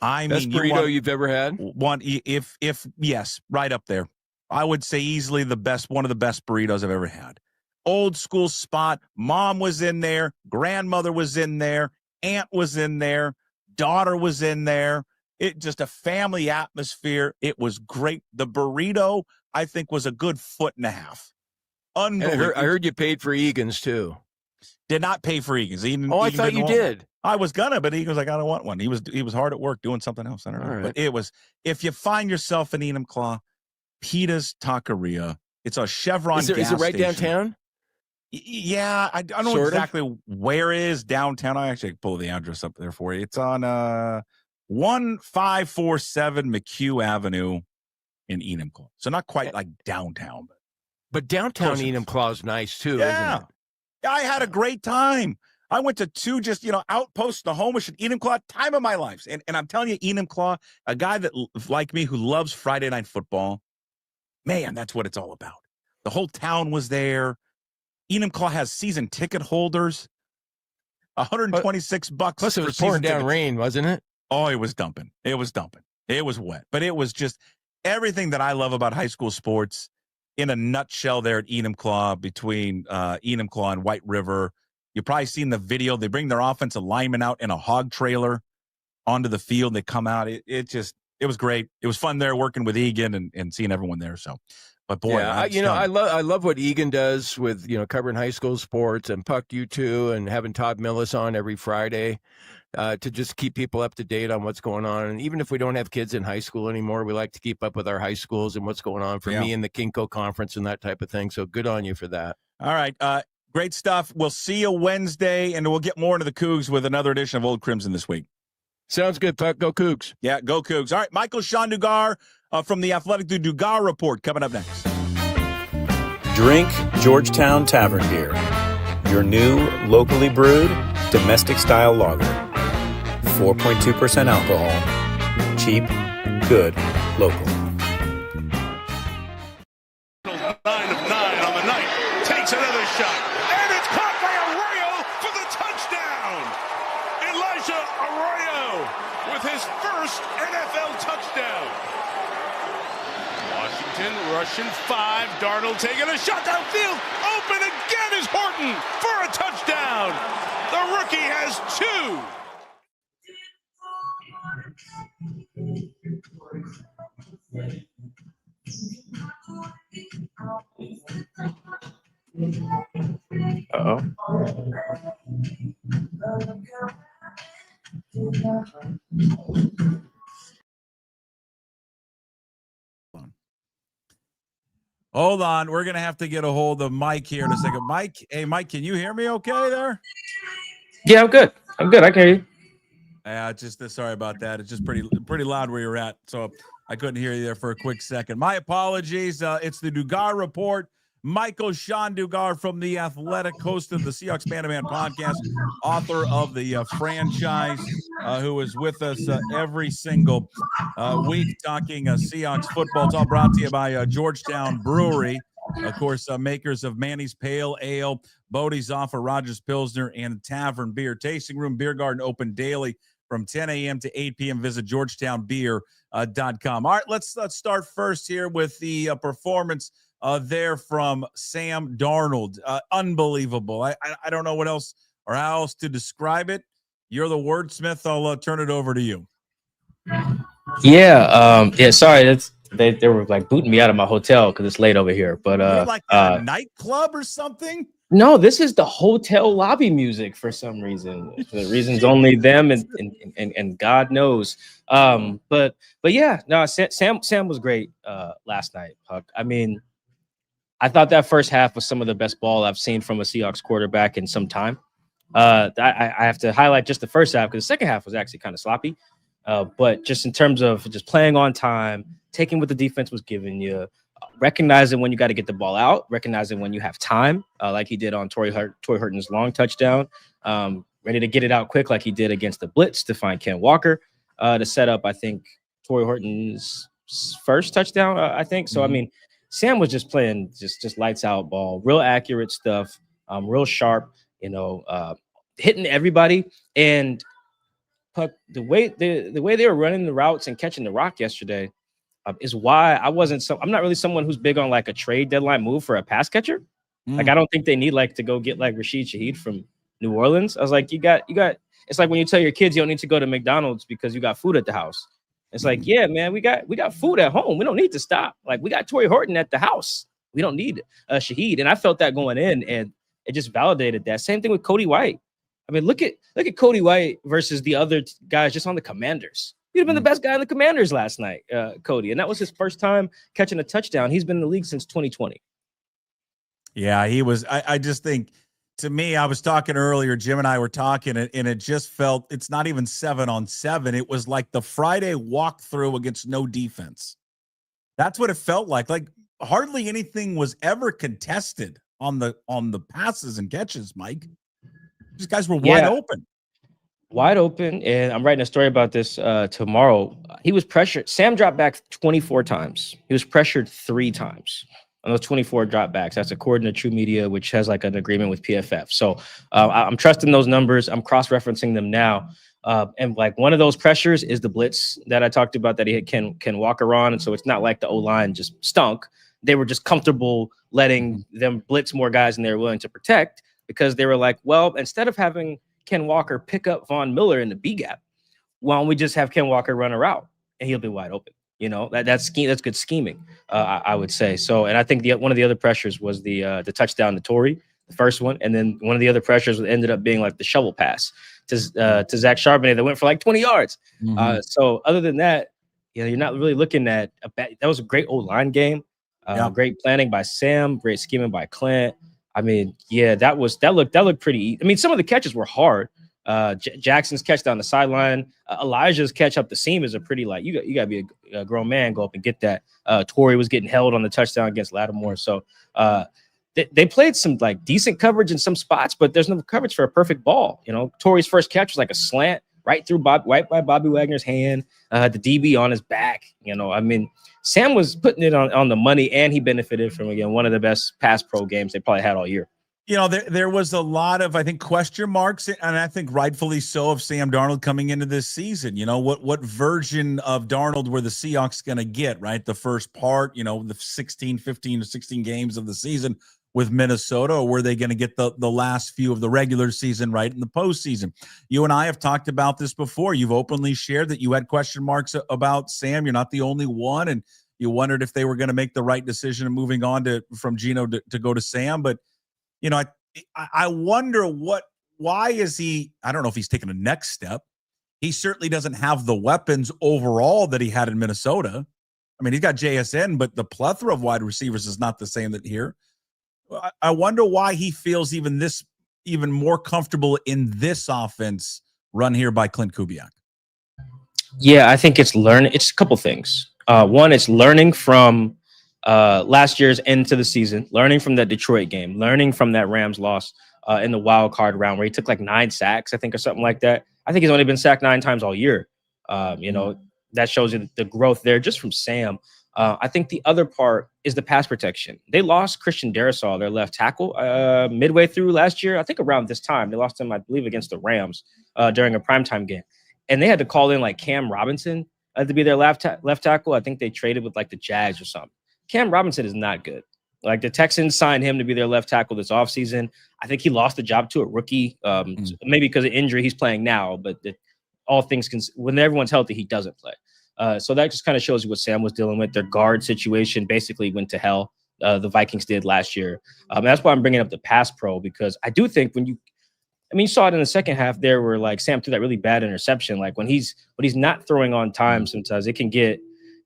I Best mean, burrito you've ever had? If yes, right up there. I would say easily one of the best burritos I've ever had. Old school spot. Mom was in there. Grandmother was in there. Aunt was in there. Daughter was in there. It just a family atmosphere. It was great. The burrito, I think, was a good 1.5 feet. Unbelievable. I heard you paid for Egan's too. Did not pay for Egan's. I thought you did. I was gonna, but Egan was like, I don't want one. He was hard at work doing something else. I don't know. Right. But it was, if you find yourself in Enumclaw, Pita's Taqueria. It's a Chevron gas Is it right station. downtown? Yeah, I don't know exactly where it is downtown. I actually pull the address up there for you. It's on 1547 McHugh Avenue in Enumclaw. So not quite like downtown, But downtown Enumclaw is nice too, isn't it? Yeah, I had a great time. I went to 2 just, outposts, the Homish and Enumclaw, time of my life. And I'm telling you, Enumclaw, a guy that, like me, who loves Friday night football, man, that's what it's all about. The whole town was there. Enumclaw has season ticket holders. $126 Plus, it was for pouring season down tickets. rain, wasn't it? Oh, it was dumping. It was dumping. It was wet. But it was just everything that I love about high school sports in a nutshell there at Enumclaw, between Enumclaw and White River. You've probably seen the video. They bring their offensive linemen out in a hog trailer onto the field. They come out. It was great. It was fun there working with Egan and seeing everyone there. So, but boy, yeah, I love what Egan does with, covering high school sports and Puck U2 and having Todd Millis on every Friday to just keep people up to date on what's going on. And even if we don't have kids in high school anymore, we like to keep up with our high schools and what's going on for me in the Kinko conference and that type of thing. So good on you for that. All right. Great stuff. We'll see you Wednesday, and we'll get more into the Cougs with another edition of Old Crimson this week. Sounds good, Puck. Go Cougs. Yeah, go Cougs. All right, Michael-Shawn Dugar from the Athletic Dugar Report coming up next. Drink Georgetown Tavern Beer, your new locally brewed domestic-style lager. 4.2% alcohol. Cheap, good, local. 9 of 9 on the night. Takes another shot. And it's caught by Arroyo for the touchdown. Elijah Arroyo with his first NFL touchdown. Washington rushing 5. Darnold taking a shot downfield. Open again is Horton for a touchdown. The rookie has 2. Uh-oh. Hold on. We're going to have to get a hold of Mike here in a second. Mike, hey, Mike, can you hear me okay there? Yeah, I'm good. I can hear you. Yeah, sorry about that. It's just pretty loud where you're at, so I couldn't hear you there for a quick second. My apologies. It's the Dugar Report. Michael-Shawn Dugar from The Athletic, host of the Seahawks Man-to-Man podcast, author of the franchise, who is with us every single week talking Seahawks football. It's all brought to you by Georgetown Brewery, of course, makers of Manny's Pale Ale, Bodie's Offer, Rogers Pilsner, and Tavern Beer. Tasting Room Beer Garden open daily from 10 a.m. to 8 p.m. Visit GeorgetownBeer.com. All right, let's start first here with the performance there from Sam Darnold. Unbelievable. I don't know what else or how else to describe it. You're the wordsmith. I'll turn it over to you. Yeah. Sorry. They were like booting me out of my hotel because it's late over here. But you're like a nightclub or something? No, this is the hotel lobby music for some reason. For the reasons only them and God knows. But yeah, no, Sam was great last night, Puck. I mean, I thought that first half was some of the best ball I've seen from a Seahawks quarterback in some time. I have to highlight just the first half because the second half was actually kind of sloppy. But just in terms of just playing on time, taking what the defense was giving you, recognizing when you got to get the ball out, recognizing when you have time, like he did on Torrey Horton's long touchdown, ready to get it out quick like he did against the blitz to find Ken Walker to set up, I think, Torrey Horton's first touchdown, I think. So, I mean, Sam was just playing just lights out ball, real accurate stuff, real sharp, hitting everybody. And Puck, the way they were running the routes and catching the rock yesterday is why I'm not really someone who's big on like a trade deadline move for a pass catcher. Like, I don't think they need like to go get like Rashid Shaheed from New Orleans. I was like, you got. It's like when you tell your kids you don't need to go to McDonald's because you got food at the house. It's like, yeah, man, we got food at home. We don't need to stop. Like, we got Torrey Horton at the house. We don't need Shaheed. And I felt that going in, and it just validated that. Same thing with Cody White. I mean, look at Cody White versus the other guys just on the Commanders. He'd have been the best guy on the Commanders last night, Cody. And that was his first time catching a touchdown. He's been in the league since 2020. Yeah, he was. I just think, to me, I was talking earlier, Jim and I were talking, and it just felt, it's not even 7-on-7. It was like the Friday walkthrough against no defense. That's what it felt like. Like, hardly anything was ever contested on the passes and catches, Mike. These guys were wide open. Wide open, and I'm writing a story about this tomorrow. He was pressured. Sam dropped back 24 times. He was pressured 3 times on those 24 dropbacks. That's according to True Media, which has like an agreement with PFF. So I'm trusting those numbers. I'm cross-referencing them now. And like one of those pressures is the blitz that I talked about that he can walk around. And so it's not like the O-line just stunk. They were just comfortable letting them blitz more guys than they were willing to protect, because they were like, well, instead of having Ken Walker pick up Von Miller in the B gap, why don't we just have Ken Walker run a route and he'll be wide open? You know, that's good scheming, I would say. So, and I think one of the other pressures was the touchdown to Torrey, the first one, and then one of the other pressures ended up being like the shovel pass to Zach Charbonnet that went for like 20 yards. So other than that, you know, you're not really looking at that was a great O-line game, great planning by Sam, great scheming by Clint. I mean, yeah, that looked pretty easy. I mean, some of the catches were hard. Jackson's catch down the sideline, Elijah's catch up the seam is a pretty like you got to be a grown man, go up and get that. Torrey was getting held on the touchdown against Lattimore, so they played some like decent coverage in some spots, but there's no coverage for a perfect ball. You know, Torrey's first catch was like a slant right by Bobby Wagner's hand, the DB on his back. You know, I mean, Sam was putting it on the money, and he benefited from, again, one of the best pass pro games they probably had all year. You know, there was a lot of, I think, question marks, and I think rightfully so, of Sam Darnold coming into this season. You know, what version of Darnold were the Seahawks going to get, right? The first part, you know, the 15 to 16 games of the season with Minnesota, or were they going to get the last few of the regular season right in the postseason? You and I have talked about this before. You've openly shared that you had question marks about Sam. You're not the only one, and you wondered if they were going to make the right decision of moving on from Geno to go to Sam. But, you know, I wonder why is he, I don't know if he's taking a next step. He certainly doesn't have the weapons overall that he had in Minnesota. I mean, he's got JSN, but the plethora of wide receivers is not the same that here. I wonder why he feels even more comfortable in this offense run here by Clint Kubiak. Yeah, I think it's a couple things. One, it's learning from last year's end to the season, learning from that Detroit game, learning from that Rams loss in the wild card round where he took like 9 sacks, I think, or something like that. I think he's only been sacked 9 times all year. You know, that shows you the growth there just from Sam. I think the other part is the pass protection. They lost Christian Darrisaw, their left tackle, midway through last year. I think around this time. They lost him, I believe, against the Rams during a primetime game. And they had to call in like Cam Robinson to be their left tackle. I think they traded with like the Jags or something. Cam Robinson is not good. Like the Texans signed him to be their left tackle this offseason. I think he lost the job to a rookie, maybe because of injury. He's playing now, but all things when everyone's healthy, he doesn't play. So that just kind of shows you what Sam was dealing with. Their guard situation basically went to hell. The Vikings did last year. That's why I'm bringing up the pass pro, because I do think you saw it in the second half there where like Sam threw that really bad interception. Like when he's not throwing on time, sometimes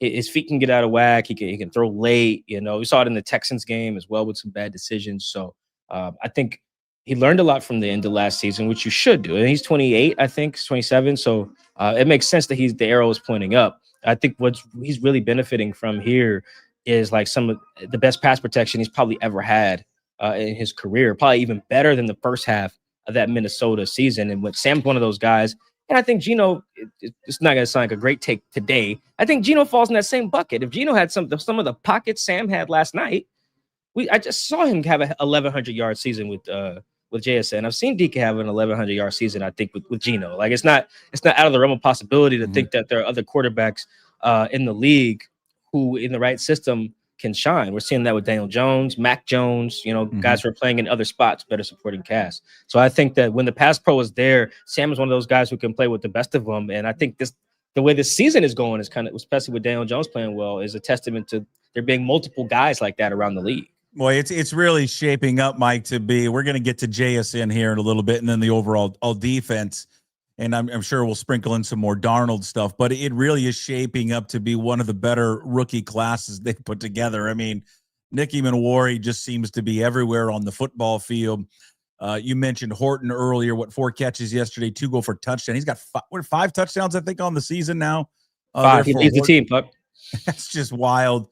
his feet can get out of whack. He can throw late. You know, we saw it in the Texans game as well with some bad decisions. So I think he learned a lot from the end of last season, which you should do. And he's 28, I think, he's 27. So it makes sense that the arrow is pointing up. I think what he's really benefiting from here is like some of the best pass protection he's probably ever had in his career, probably even better than the first half of that Minnesota season. And when Sam's one of those guys, and I think Geno, it's not going to sound like a great take today. I think Geno falls in that same bucket. If Geno had some of the pockets Sam had last night, I just saw him have a 1,100-yard season with JSN. I've seen DK have an 1,100-yard season, I think, with Geno. Like it's not out of the realm of possibility to think that there are other quarterbacks in the league who, in the right system, can shine. We're seeing that with Daniel Jones, Mac Jones, guys who are playing in other spots, better supporting cast. So I think that when the pass pro is there, Sam is one of those guys who can play with the best of them. And I think the way this season is going is kind of, especially with Daniel Jones playing well, is a testament to there being multiple guys like that around the league. Boy, it's really shaping up, Mike, to be. We're going to get to JSN here in a little bit, and then the overall defense. And I'm sure we'll sprinkle in some more Darnold stuff, but it really is shaping up to be one of the better rookie classes they put together. I mean, Nicky Manwari just seems to be everywhere on the football field. You mentioned Horton earlier, 4 catches yesterday, 2 go for touchdown. He's got 5 touchdowns, I think, on the season now. 5. He leads the team, Puck. That's just wild.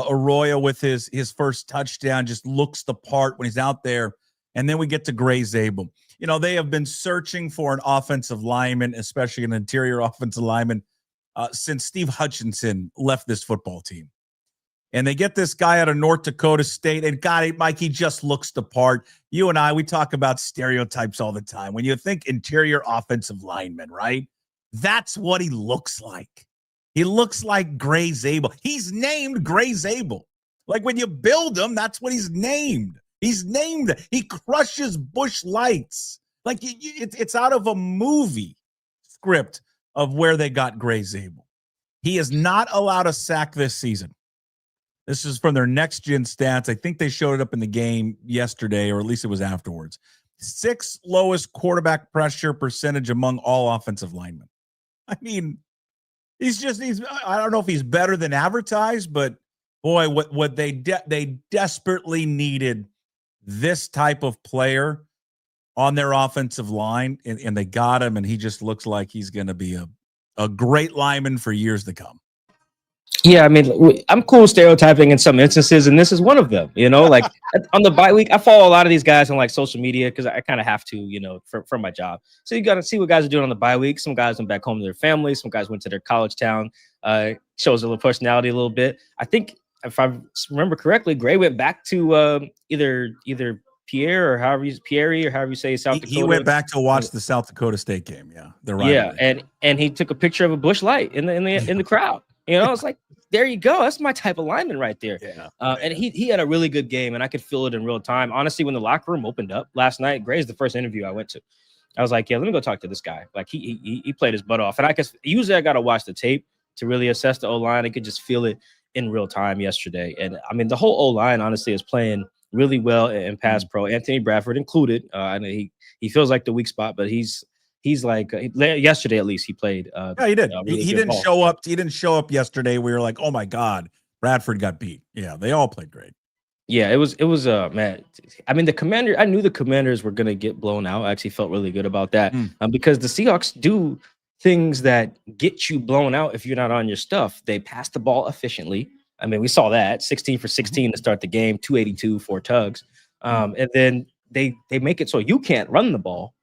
Arroyo with his first touchdown just looks the part when he's out there. And then we get to Gray Zabel. You know, they have been searching for an offensive lineman, especially an interior offensive lineman, since Steve Hutchinson left this football team. And they get this guy out of North Dakota State. And God, Mike, he just looks the part. You and I, we talk about stereotypes all the time. When you think interior offensive lineman, right? That's what he looks like. He looks like Gray Zabel. He's named Gray Zabel. Like when you build him, that's what he's named. He's named. He crushes Busch Lights. Like it's out of a movie script of where they got Gray Zabel. He is not allowed a sack this season. This is from their next gen stats. I think they showed it up in the game yesterday, or at least it was afterwards. 6th lowest quarterback pressure percentage among all offensive linemen. I mean, he's I don't know if he's better than advertised, but boy, what they desperately needed this type of player on their offensive line, and they got him, and he just looks like he's going to be a great lineman for years to come. Yeah, I mean, I'm cool stereotyping in some instances, and this is one of them. You know, like on the bye week, I follow a lot of these guys on like social media because I kind of have to, you know, for my job. So you got to see what guys are doing on the bye week. Some guys went back home to their families. Some guys went to their college town. Shows a little personality a little bit. I think if I remember correctly, Gray went back to either Pierre or however you say South Dakota. He went back to watch the South Dakota State game. Yeah, and he took a picture of a Busch Light in the crowd. You know, it's like, there you go. That's my type of lineman right there. Yeah. And he had a really good game, and I could feel it in real time. Honestly, when the locker room opened up last night, Gray's the first interview I went to. I was like, yeah, let me go talk to this guy. Like he played his butt off, and usually I got to watch the tape to really assess the O-line. I could just feel it in real time yesterday. And I mean, the whole O-line honestly is playing really well in pass pro. Anthony Bradford included. I know he feels like the weak spot, but he's like yesterday at least he played. Yeah, he did. Really he didn't show up. He didn't show up yesterday. We were like, oh my God, Bradford got beat. Yeah, they all played great. Yeah, it was man. I mean, I knew the Commanders were gonna get blown out. I actually felt really good about that because the Seahawks do things that get you blown out if you're not on your stuff. They pass the ball efficiently. I mean, we saw that 16 for 16 to start the game, 282, 4 tugs, and then they make it so you can't run the ball.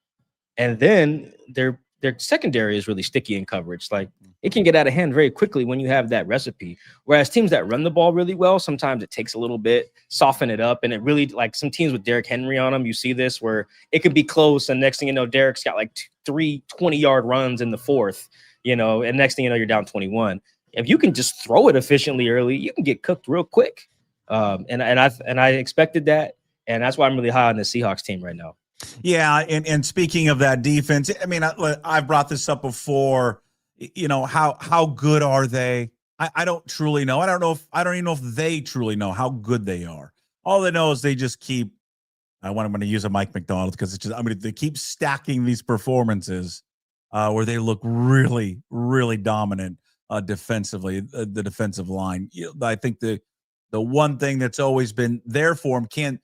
And then their secondary is really sticky in coverage. Like it can get out of hand very quickly when you have that recipe. Whereas teams that run the ball really well, sometimes it takes a little bit, soften it up. And it really, like some teams with Derrick Henry on them, you see this where it could be close. And next thing you know, Derrick's got like 3 20-yard runs in the 4th, you know, and next thing you know, you're down 21. If you can just throw it efficiently early, you can get cooked real quick. And I expected that. And that's why I'm really high on the Seahawks team right now. Yeah, and speaking of that defense, I mean, I've brought this up before. You know, how good are they? I don't truly know. I don't even know if they truly know how good they are. All they know is they just keep. I'm going to use a Mike McDonald because it's just. They keep stacking these performances where they look really, really dominant defensively. The defensive line. I think the one thing that's always been there for them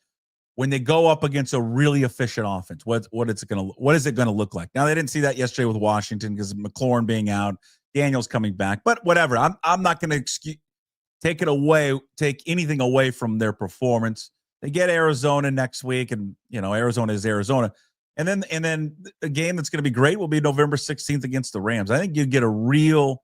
when they go up against a really efficient offense, what is it going to look like? Now they didn't see that yesterday with Washington because of McLaurin being out, Daniels coming back, but whatever. I'm not going to take anything away from their performance. They get Arizona next week, and you know Arizona is Arizona, and then a game that's going to be great will be November 16th against the Rams. I think you get a real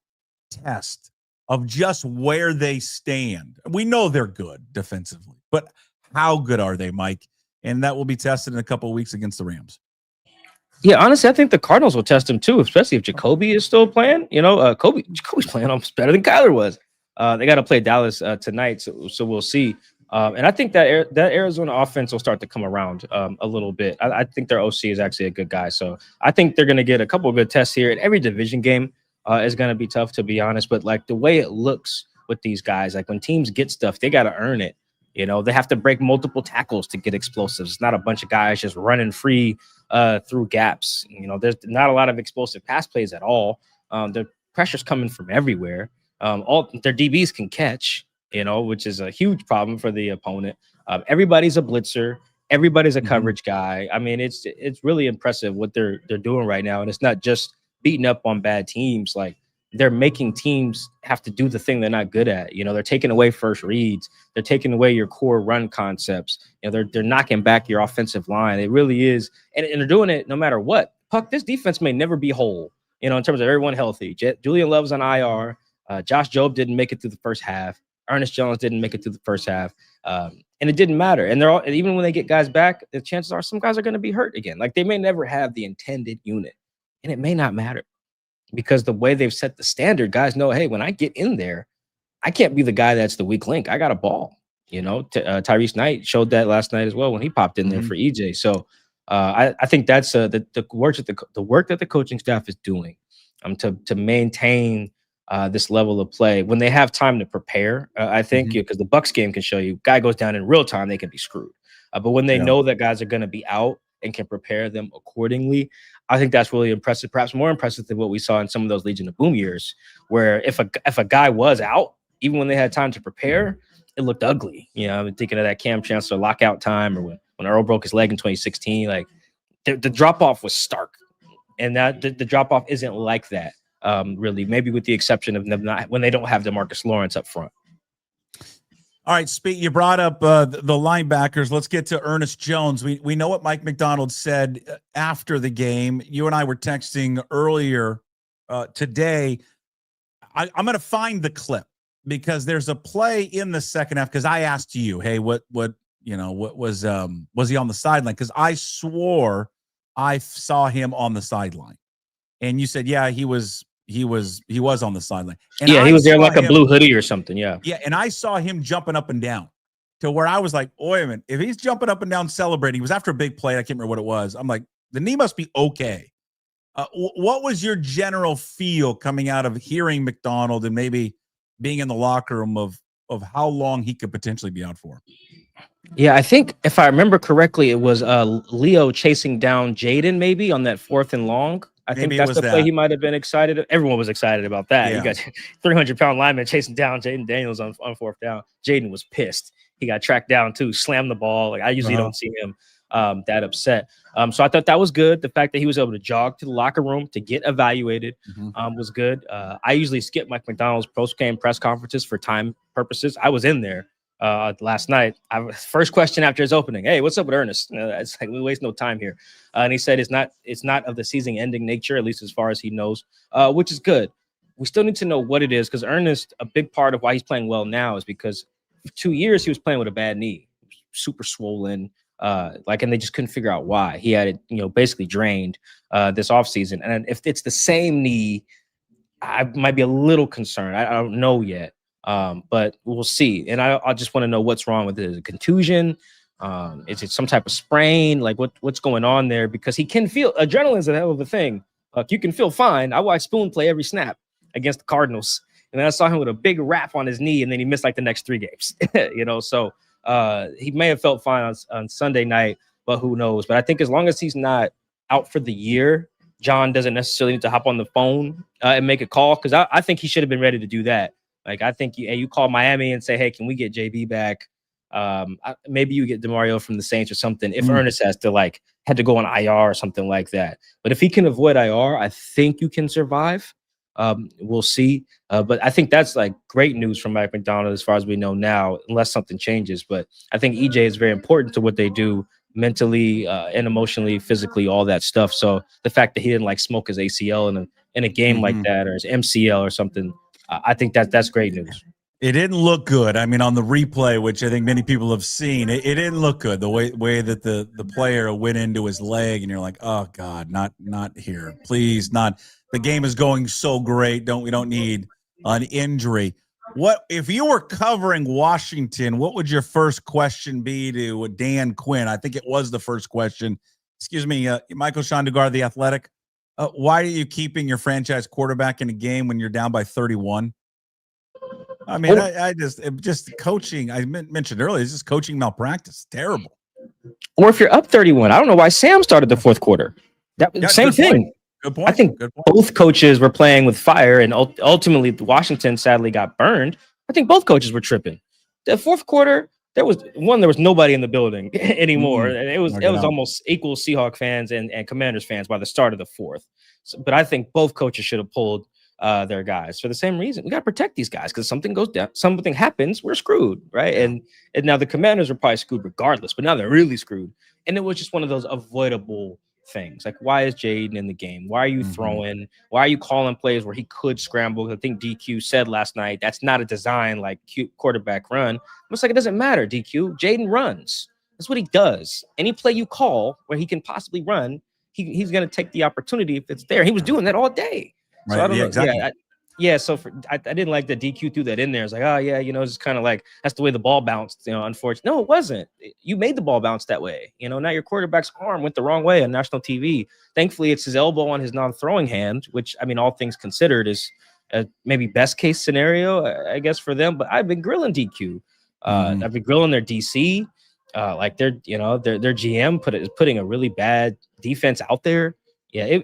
test of just where they stand. We know they're good defensively, but how good are they, Mike? And that will be tested in a couple of weeks against the Rams. Yeah, honestly, I think the Cardinals will test him too, especially if Jacoby is still playing. You know, Jacoby's playing almost better than Kyler was. They got to play Dallas tonight, so we'll see. And I think that Arizona offense will start to come around a little bit. I think their OC is actually a good guy, so I think they're going to get a couple of good tests here. And every division game is going to be tough, to be honest. But like the way it looks with these guys, like when teams get stuff, they got to earn it. You know, they have to break multiple tackles to get explosives. It's not a bunch of guys just running free through gaps. You know, there's not a lot of explosive pass plays at all. The pressure's coming from everywhere. All their DBs can catch, you know, which is a huge problem for the opponent. Everybody's a blitzer. Everybody's a coverage guy. I mean, it's really impressive what they're doing right now. And it's not just beating up on bad teams. Like they're making teams have to do the thing they're not good at. They're taking away first reads. They're taking away your core run concepts. They're knocking back your offensive line. It really is. And they're doing it no matter what. Puck, this defense may never be whole, in terms of everyone healthy. Julian Love's on IR. Josh Jobe didn't make it through the first half. Ernest Jones didn't make it through the first half. And it didn't matter. And even when they get guys back, the chances are some guys are going to be hurt again. Like, they may never have the intended unit. And it may not matter, because the way they've set the standard, guys know, hey, when I get in there, I can't be the guy that's the weak link. I got a ball. Tyrese Knight showed that last night as well when he popped in there for EJ. So I think that's the work that the coaching staff is doing to maintain this level of play when they have time to prepare. I think because the Bucks game can show you, guy goes down in real time, they can be screwed. But when they know that guys are going to be out and can prepare them accordingly, I think that's really impressive, perhaps more impressive than what we saw in some of those Legion of Boom years, where if a guy was out, even when they had time to prepare, it looked ugly. I'm thinking of that Cam Chancellor lockout time, or when Earl broke his leg in 2016. Like, the drop off was stark, and that the drop off isn't like that. Really, maybe with the exception of them when they don't have DeMarcus Lawrence up front. All right, you brought up the linebackers. Let's get to Ernest Jones. We know what Mike McDonald said after the game. You and I were texting earlier today. I'm going to find the clip, because there's a play in the second half. Because I asked you, hey, what was he on the sideline? Because I swore I saw him on the sideline, and you said, yeah, he was on the sideline. And he was there like a blue hoodie or something. Yeah. And I saw him jumping up and down to where I was like, wait a minute, if he's jumping up and down celebrating, he was after a big play. I can't remember what it was. I'm like, the knee must be okay. What was your general feel coming out of hearing McDonald and maybe being in the locker room of how long he could potentially be out for? Yeah, I think if I remember correctly, it was Leo chasing down Jaden maybe on that 4th and long. I think that's the play he might have been excited. Everyone was excited about that. Yeah. You got 300-pound lineman chasing down Jaden Daniels on 4th down. Jaden was pissed. He got tracked down too, slammed the ball. Like, I usually don't see him that upset. So I thought that was good. The fact that he was able to jog to the locker room to get evaluated was good. I usually skip Mike McDonald's post-game press conferences for time purposes. I was in there last night. First question after his opening, hey, what's up with Ernest? It's like, we waste no time here. And he said it's not of the season-ending nature, at least as far as he knows, which is good. We still need to know what it is, because Ernest, a big part of why he's playing well now is because for 2 years he was playing with a bad knee, super swollen, and they just couldn't figure out why. He had it, basically drained this offseason. And if it's the same knee, I might be a little concerned. I don't know yet. But we'll see. And I just want to know what's wrong with it. Is it a contusion? Is it some type of sprain? Like, what's going on there? Because he can feel adrenaline's a hell of a thing. You can feel fine. I watched Spoon play every snap against the Cardinals, and then I saw him with a big wrap on his knee, and then he missed like the next 3 games. So he may have felt fine on Sunday night, but who knows? But I think as long as he's not out for the year, John doesn't necessarily need to hop on the phone and make a call, because I think he should have been ready to do that. Like, I think you call Miami and say, hey, can we get JB back? Maybe you get DeMario from the Saints or something. If Ernest had to go on IR or something like that. But if he can avoid IR, I think you can survive. We'll see. But I think that's like great news from Mike McDonald as far as we know now, unless something changes. But I think EJ is very important to what they do mentally and emotionally, physically, all that stuff. So the fact that he didn't smoke his ACL in a game like that, or his MCL or something, I think that's great news. It didn't look good. I mean, on the replay, which I think many people have seen, it didn't look good. The way that the player went into his leg, and you're like, oh God, not here, please, not. The game is going so great. We don't need an injury. What if you were covering Washington? What would your first question be to Dan Quinn? I think it was the first question. Excuse me, Michael-Shawn Dugar, The Athletic. Why are you keeping your franchise quarterback in a game when you're down by 31? I mean, I just coaching. I mentioned earlier, it's just coaching malpractice. Terrible. Or if you're up 31, I don't know why Sam started the fourth quarter. Same thing. Point. Good point. I think both coaches were playing with fire, and ultimately Washington sadly got burned. I think both coaches were tripping. The fourth quarter, there was nobody in the building anymore, and it was almost equal Seahawks fans and Commanders fans by the start of the fourth. But I think both coaches should have pulled their guys for the same reason. We got to protect these guys because something goes down, something happens, we're screwed, right? And now the Commanders are probably screwed regardless, but now they're really screwed. And it was just one of those avoidable things. Like, why is Jaden in the game? Why are you throwing? Why are you calling plays where he could scramble? I think DQ said last night that's not a design like quarterback run. It's like, it doesn't matter, DQ. Jaden runs. That's what he does. Any play you call where he can possibly run, he's going to take the opportunity if it's there. He was doing that all day. So I don't know. Exactly. So I didn't like that DQ threw that in there. It's like, oh yeah, it's kind of like that's the way the ball bounced. Unfortunately, no, it wasn't. You made the ball bounce that way. Now your quarterback's arm went the wrong way on national TV. Thankfully, it's his elbow on his non-throwing hand, which I mean, all things considered, is maybe best case scenario, I guess, for them. But I've been grilling DQ. I've been grilling their DC. Like their GM is putting a really bad defense out there. Yeah,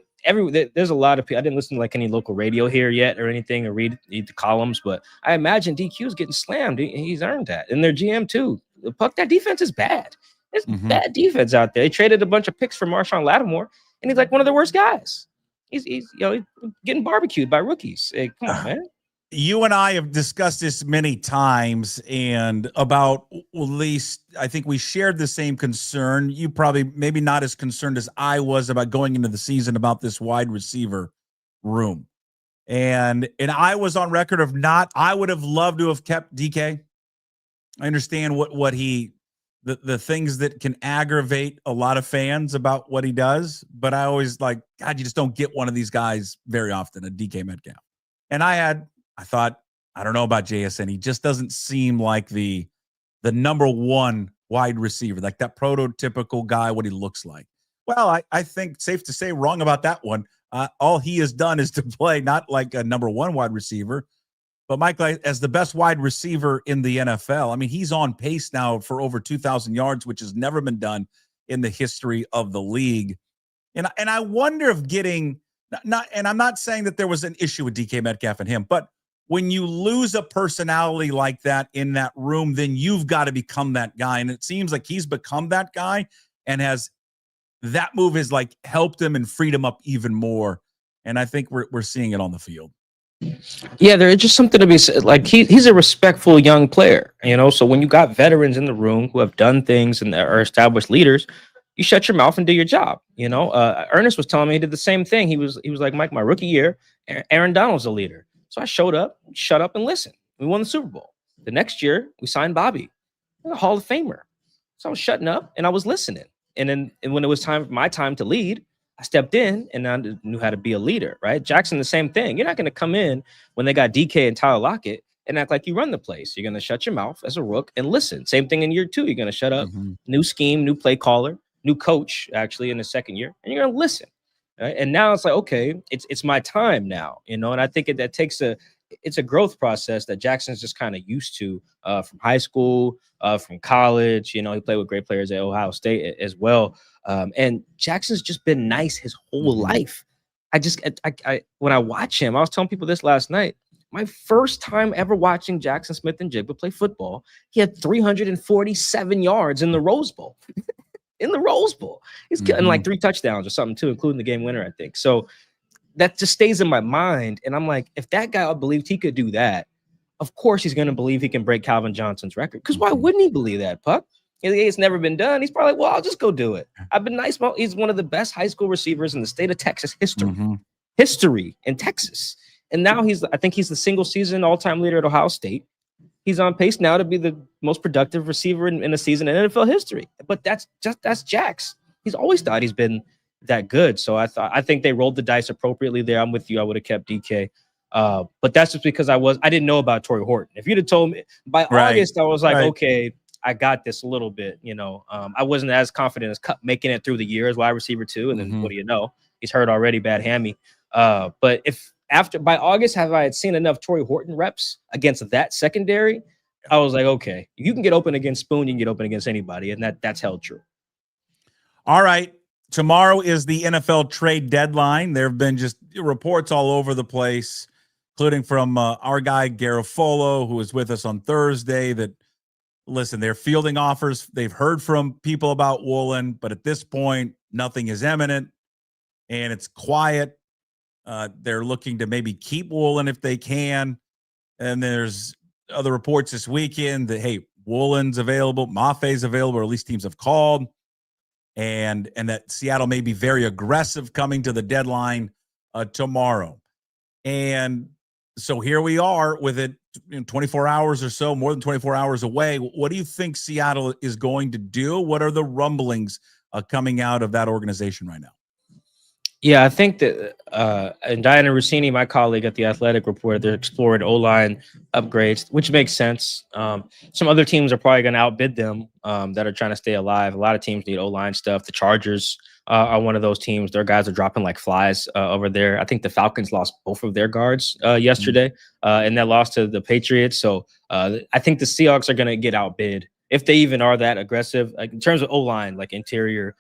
there's a lot of people. I didn't listen to like any local radio here yet or anything, or read the columns, but I imagine DQ is getting slammed. He's earned that, and their GM too. Puck, that defense is bad. It's bad defense out there. They traded a bunch of picks for Marshawn Lattimore, and he's like one of their worst guys. He's getting barbecued by rookies. Hey, come on, man. You and I have discussed this many times, and about, at least I think we shared the same concern. You probably maybe not as concerned as I was about going into the season about this wide receiver room. And I was on record of I would have loved to have kept DK. I understand what the things that can aggravate a lot of fans about what he does, but I always like, God, you just don't get one of these guys very often, a DK Metcalf. And I thought, I don't know about JSN. He just doesn't seem like the number one wide receiver, like that prototypical guy, what he looks like. Well, I think safe to say wrong about that one. All he has done is to play not like a number one wide receiver, but Michael, as the best wide receiver in the NFL. I mean, he's on pace now for over 2,000 yards, which has never been done in the history of the league. And I wonder if and I'm not saying that there was an issue with DK Metcalf and him, but when you lose a personality like that in that room, then you've got to become that guy. And it seems like he's become that guy, and that move has like helped him and freed him up even more. And I think we're seeing it on the field. Yeah, there's just something to be said. Like he's a respectful young player, so when you got veterans in the room who have done things and are established leaders, you shut your mouth and do your job. Ernest was telling me he did the same thing. He was like, Mike, my rookie year, Aaron Donald's a leader. So I showed up, shut up, and listened. We won the Super Bowl. The next year, we signed Bobby, a Hall of Famer. So I was shutting up and I was listening. And then when it was my time to lead, I stepped in and I knew how to be a leader, right? Jackson, the same thing. You're not going to come in when they got DK and Tyler Lockett and act like you run the place. You're going to shut your mouth as a rook and listen. Same thing in year two. You're going to shut up. New scheme, new play caller, new coach, actually, in the second year. And you're going to listen. Right? And now it's like, okay, it's my time now, and I think that takes it's a growth process that Jackson's just kind of used to from high school, from college. He played with great players at Ohio State as well. And Jackson's just been nice his whole life. I when I watch him, I was telling people this last night. My first time ever watching Jackson Smith-Njigba play football, he had 347 yards in the Rose Bowl. In the Rose Bowl, he's getting like 3 touchdowns or something too, including the game winner, I think. So that just stays in my mind. And I'm like, if that guy believed he could do that, of course he's going to believe he can break Calvin Johnson's record. Because why wouldn't he believe that, Puck? It's never been done. He's probably like, well, I'll just go do it. I've been nice. He's one of the best high school receivers in the state of Texas history in Texas. And now I think he's the single season all-time leader at Ohio State. He's on pace now to be the most productive receiver in a season in NFL history. But that's Jax. He's always thought he's been that good. So I think they rolled the dice appropriately there. I'm with you. I would have kept DK. But that's just because I didn't know about Torrey Horton. If you'd have told me by August, I was like, okay, I got this a little bit. I wasn't as confident as making it through the year as wide receiver too. And then what do you know? He's hurt already, bad hammy. But by August, I had seen enough Torrey Horton reps against that secondary, I was like, okay, you can get open against Spoon, you can get open against anybody, and that's held true. All right. Tomorrow is the NFL trade deadline. There have been just reports all over the place, including from our guy Garofolo, who was with us on Thursday, that, listen, they're fielding offers. They've heard from people about Woolen, but at this point, nothing is imminent, and it's quiet. They're looking to maybe keep Woolen if they can. And there's other reports this weekend that, hey, Woolen's available, Maffei's available, or at least teams have called. And that Seattle may be very aggressive coming to the deadline tomorrow. And so here we are with it 24 hours or so, more than 24 hours away. What do you think Seattle is going to do? What are the rumblings coming out of that organization right now? Yeah, I think that and Diana Rossini, my colleague at the Athletic Report, they're exploring O-line upgrades, which makes sense. Some other teams are probably going to outbid them that are trying to stay alive. A lot of teams need O-line stuff. The Chargers are one of those teams. Their guys are dropping like flies over there. I think the Falcons lost both of their guards yesterday, and that lost to the Patriots. So I think the Seahawks are going to get outbid if they even are that aggressive. Like in terms of O-line, like interior,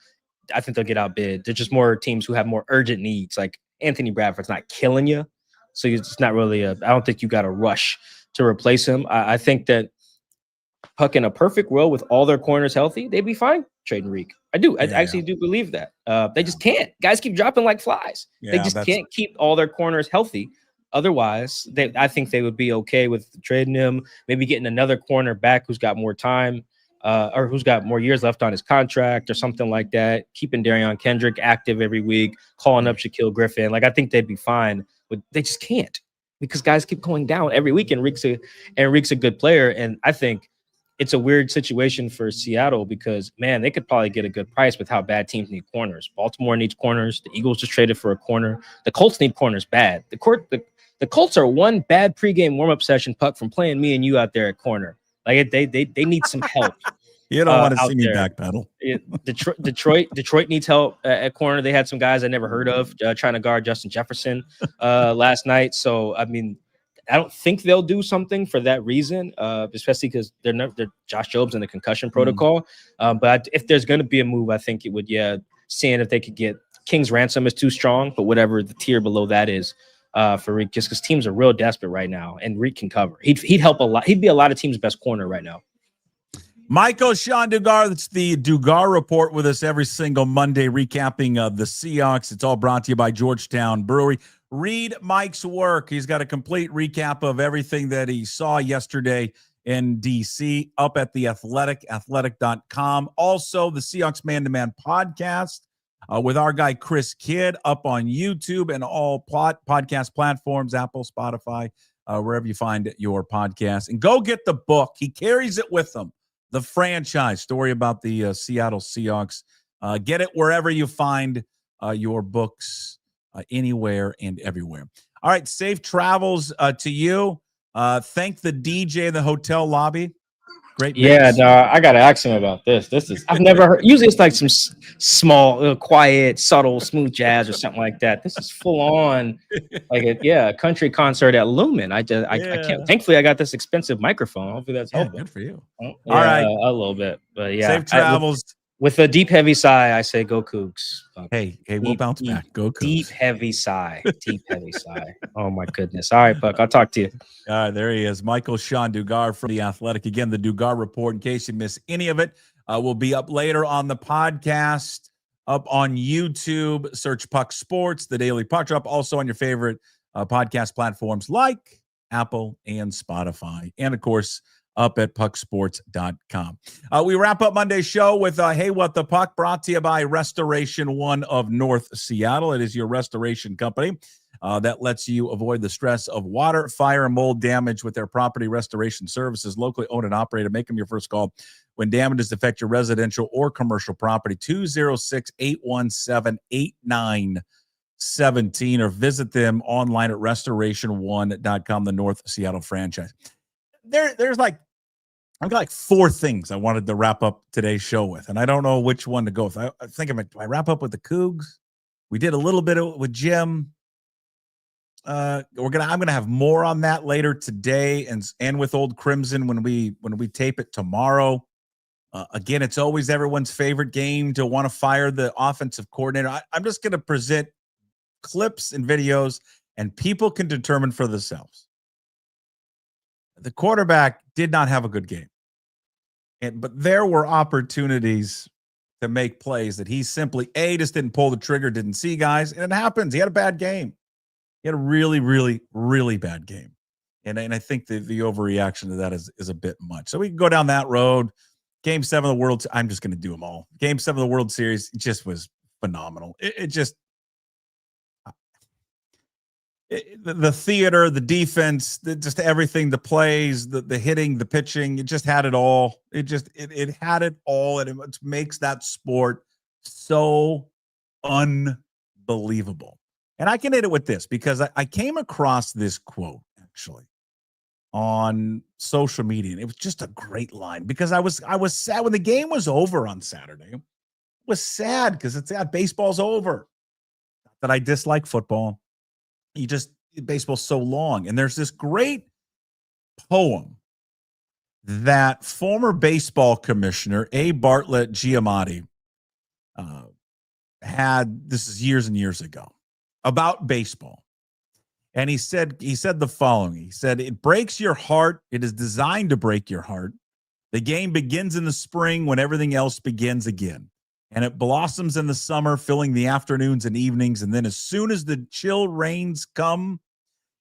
I think they'll get outbid. There's just more teams who have more urgent needs. Like Anthony Bradford's not killing you, so it's not really I don't think you got to rush to replace him. I think that Puck in a perfect world with all their corners healthy, they'd be fine trading Reek. I do. I actually do believe that. They just can't. Guys keep dropping like flies. They just can't keep all their corners healthy. Otherwise, I think they would be okay with trading him, maybe getting another corner back who's got more time. Or who's got more years left on his contract or something like that, keeping Darion Kendrick active every week, calling up Shaquille Griffin. Like, I think they'd be fine, but they just can't because guys keep going down every week, and Reek's a good player. And I think it's a weird situation for Seattle because, man, they could probably get a good price with how bad teams need corners. Baltimore needs corners. The Eagles just traded for a corner. The Colts need corners bad. The Colts are one bad pregame warm-up session, Puck, from playing me and you out there at corner. Like they need some help. You don't want to see me backpedal. Detroit needs help at corner. They had some guys I never heard of trying to guard Justin Jefferson last night. So I mean, I don't think they'll do something for that reason, especially because they're Josh Jobs in the concussion protocol. But if there's going to be a move, I think it would seeing if they could get King's ransom is too strong, but whatever the tier below that is. For Reek, just because teams are real desperate right now, and Reek can cover. He'd help a lot. He'd be a lot of teams' best corner right now. Michael-Shawn Dugar, that's the Dugar Report with us every single Monday, recapping the Seahawks. It's all brought to you by Georgetown Brewery. Read Mike's work. He's got a complete recap of everything that he saw yesterday in D.C. up at The Athletic, athletic.com. Also, the Seahawks Man-to-Man podcast. With our guy Chris Kidd up on YouTube and all podcast platforms, Apple, Spotify, wherever you find your podcast. And go get the book. He carries it with him. The Franchise, story about the Seattle Seahawks. Get it wherever you find your books, anywhere and everywhere. All right, safe travels to you. Thank the DJ in the hotel lobby. Great. Yeah, no, I gotta ask him about this. This is I've never heard. Usually, it's like some small, quiet, subtle, smooth jazz or something like that. This is full on, like a country concert at Lumen. I can't. Thankfully, I got this expensive microphone. Hopefully, that's helpful. Good for you. All right, a little bit, but yeah. Safe travels. With a deep, heavy sigh, I say, "Go Cougs." Hey, we'll bounce back. Go Cougs. Deep, heavy sigh. Deep, heavy sigh. Oh my goodness! All right, Buck. I'll talk to you. All right, there he is, Michael-Shawn Dugar from The Athletic. Again, the Dugar Report, in case you miss any of it, will be up later on the podcast, up on YouTube. Search Puck Sports, the Daily Puck Drop, also on your favorite podcast platforms like Apple and Spotify, and of course, up at pucksports.com. We wrap up Monday's show with Hey, What the Puck, brought to you by Restoration One of North Seattle. It is your restoration company that lets you avoid the stress of water, fire, and mold damage with their property restoration services. Locally owned and operated. Make them your first call when damages affect your residential or commercial property. 206-817-8917, or visit them online at restoration1.com, the North Seattle franchise. There's I've got like four things I wanted to wrap up today's show with, and I don't know which one to go with. I think do I wrap up with the Cougs? We did a little bit with Jim. I'm gonna have more on that later today, and with Old Crimson when we tape it tomorrow. Again, it's always everyone's favorite game to want to fire the offensive coordinator. I'm just gonna present clips and videos, and people can determine for themselves. The quarterback did not have a good game, but there were opportunities to make plays that he simply just didn't pull the trigger, didn't see guys, and it happens. He had a bad game. He had a really, really, really bad game. And I think the overreaction to that is a bit much. So we can go down that road. Game 7 of the World. I'm just going to do them all. Game 7 of the World Series just was phenomenal. The theater, the defense, just everything, the plays, the hitting, the pitching, it just had it all. It had it all, and it makes that sport so unbelievable. And I can hit it with this because I came across this quote actually on social media, and it was just a great line because I was sad when the game was over on Saturday. It was sad because it's sad. Baseball's over. Not that I dislike football. Baseball's so long. And there's this great poem that former baseball commissioner A. Bartlett Giamatti had, this is years and years ago, about baseball. And he said the following. He said, "It breaks your heart. It is designed to break your heart. The game begins in the spring when everything else begins again. And it blossoms in the summer, filling the afternoons and evenings. And then as soon as the chill rains come,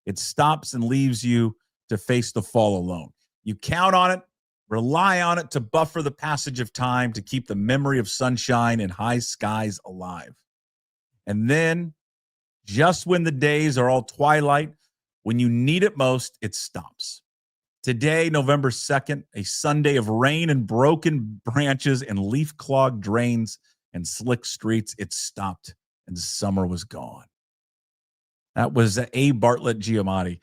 it stops and leaves you to face the fall alone. You count on it, rely on it to buffer the passage of time, to keep the memory of sunshine and high skies alive. And then, just when the days are all twilight, when you need it most, it stops. Today, November 2nd, a Sunday of rain and broken branches and leaf-clogged drains and slick streets, it stopped and summer was gone." That was A. Bartlett Giamatti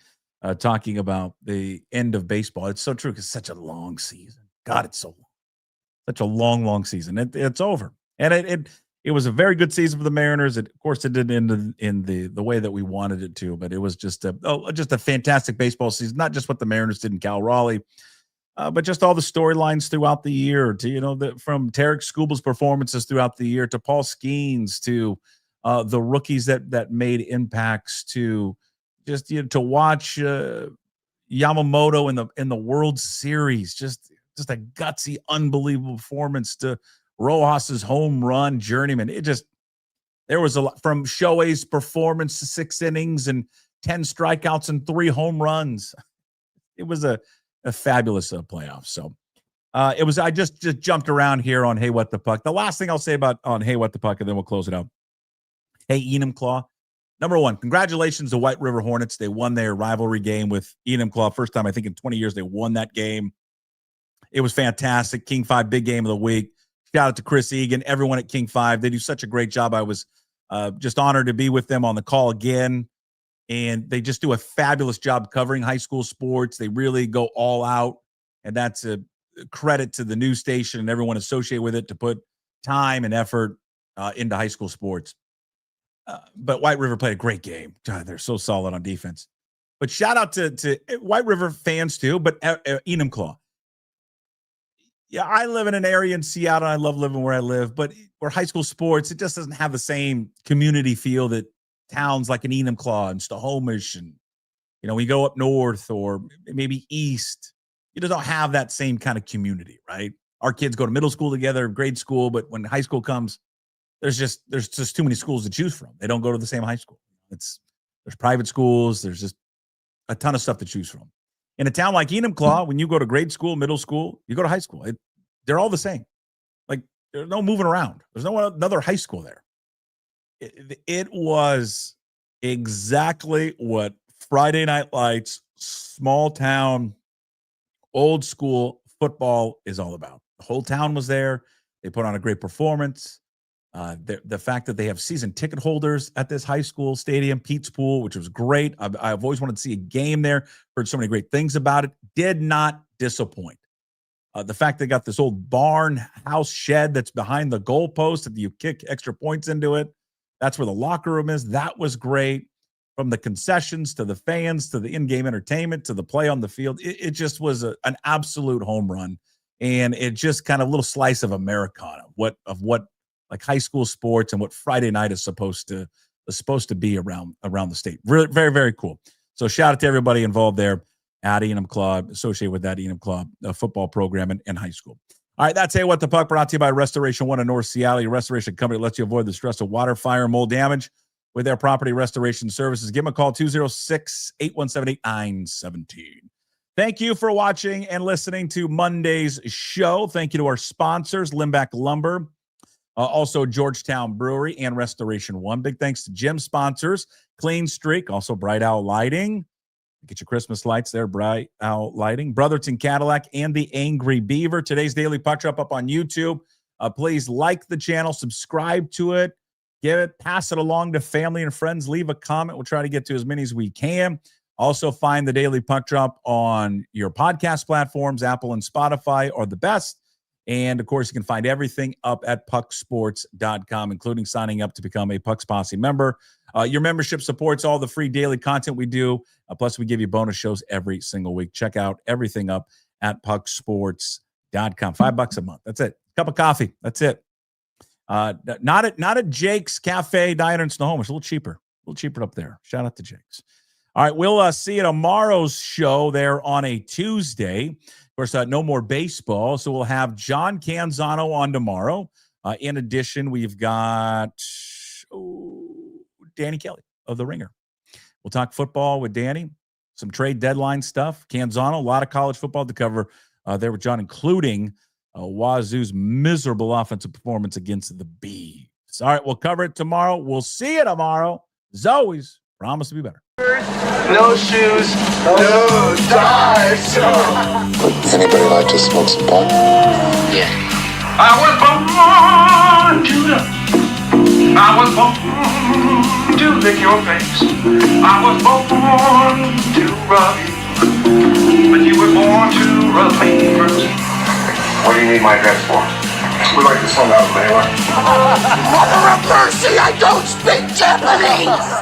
talking about the end of baseball. It's so true because it's such a long season. God, it's so long. Such a long, long season. It's over. And it was a very good season for the Mariners. Of course, it didn't end in the way that we wanted it to, but it was just a fantastic baseball season. Not just what the Mariners did in Cal Raleigh, but just all the storylines throughout the year. From Tarek Skubel's performances throughout the year to Paul Skeens to the rookies that made impacts to just to watch Yamamoto in the World Series. Just a gutsy, unbelievable performance to Rojas's home run journeyman. There was a lot from Shohei's performance to 6 innings and 10 strikeouts and 3 home runs. It was a fabulous playoff. So I just jumped around here on Hey, What the Puck. The last thing I'll say on Hey, What the Puck, and then we'll close it out. Hey, Enumclaw. Number one, congratulations to White River Hornets. They won their rivalry game with Enumclaw. First time, I think, in 20 years they won that game. It was fantastic. King 5, big game of the week. Shout out to Chris Egan, everyone at King 5. They do such a great job. I was just honored to be with them on the call again. And they just do a fabulous job covering high school sports. They really go all out. And that's a credit to the news station and everyone associated with it to put time and effort into high school sports. But White River played a great game. God, they're so solid on defense. But shout out to White River fans too, but Enumclaw. Yeah, I live in an area in Seattle. I love living where I live, but for high school sports, it just doesn't have the same community feel that towns like an Enumclaw and Snohomish and, we go up north or maybe east, you just don't have that same kind of community, right? Our kids go to middle school together, grade school, but when high school comes, there's just too many schools to choose from. They don't go to the same high school. There's private schools. There's just a ton of stuff to choose from. In a town like Enumclaw, when you go to grade school, middle school, you go to high school. They're all the same. Like, there's no moving around. There's no another high school there. It was exactly what Friday Night Lights, small town, old school football is all about. The whole town was there. They put on a great performance. The fact that they have season ticket holders at this high school stadium, Pete's Pool, which was great. I've always wanted to see a game there. Heard so many great things about it. Did not disappoint. The fact they got this old barn house shed that's behind the goalpost. If you kick extra points into it, that's where the locker room is. That was great. From the concessions to the fans to the in-game entertainment to the play on the field, it just was an absolute home run. And it just kind of a little slice of Americana, what like high school sports and what Friday night is supposed to be around the state. Really, very, very cool. So shout out to everybody involved there at Enumclaw, associated with that Enumclaw football program in high school. All right, that's Hey, What the Puck, brought to you by Restoration One in North Seattle, your restoration company that lets you avoid the stress of water, fire, mold damage. with their property restoration services. Give them a call, 206-817-8917. Thank you for watching and listening to Monday's show. Thank you to our sponsors, Limback Lumber, also Georgetown Brewery and Restoration One. Big thanks to gym sponsors, Clean Streak, also Bright Owl Lighting. Get your Christmas lights there, Bright Owl Lighting. Brotherton Cadillac and the Angry Beaver. Today's Daily Puck Drop up on YouTube. Please like the channel, subscribe to it, pass it along to family and friends. Leave a comment. We'll try to get to as many as we can. Also, find the Daily Puck Drop on your podcast platforms. Apple and Spotify are the best. And, of course, you can find everything up at pucksports.com, including signing up to become a Pucks Posse member. Your membership supports all the free daily content we do. Plus, we give you bonus shows every single week. Check out everything up at pucksports.com. $5 a month. That's it. Cup of coffee. That's it. Not at Jake's Cafe, Diner in Snohomish. It's a little cheaper up there. Shout out to Jake's. All right, we'll see you tomorrow's show there on a Tuesday. Of course, no more baseball, so we'll have John Canzano on tomorrow. In addition, we've got Danny Kelly of The Ringer. We'll talk football with Danny, some trade deadline stuff. Canzano, a lot of college football to cover there with John, including Wazoo's miserable offensive performance against the Bees. All right, we'll cover it tomorrow. We'll see you tomorrow. As always, promise to be better. No shoes, no ties. Would anybody like to smoke some pot? Yeah. I was born to lick your face. I was born to rub you, but you were born to rub me first. What do you need my address for? We like to send out a mailer. Mother of mercy, I don't speak Japanese!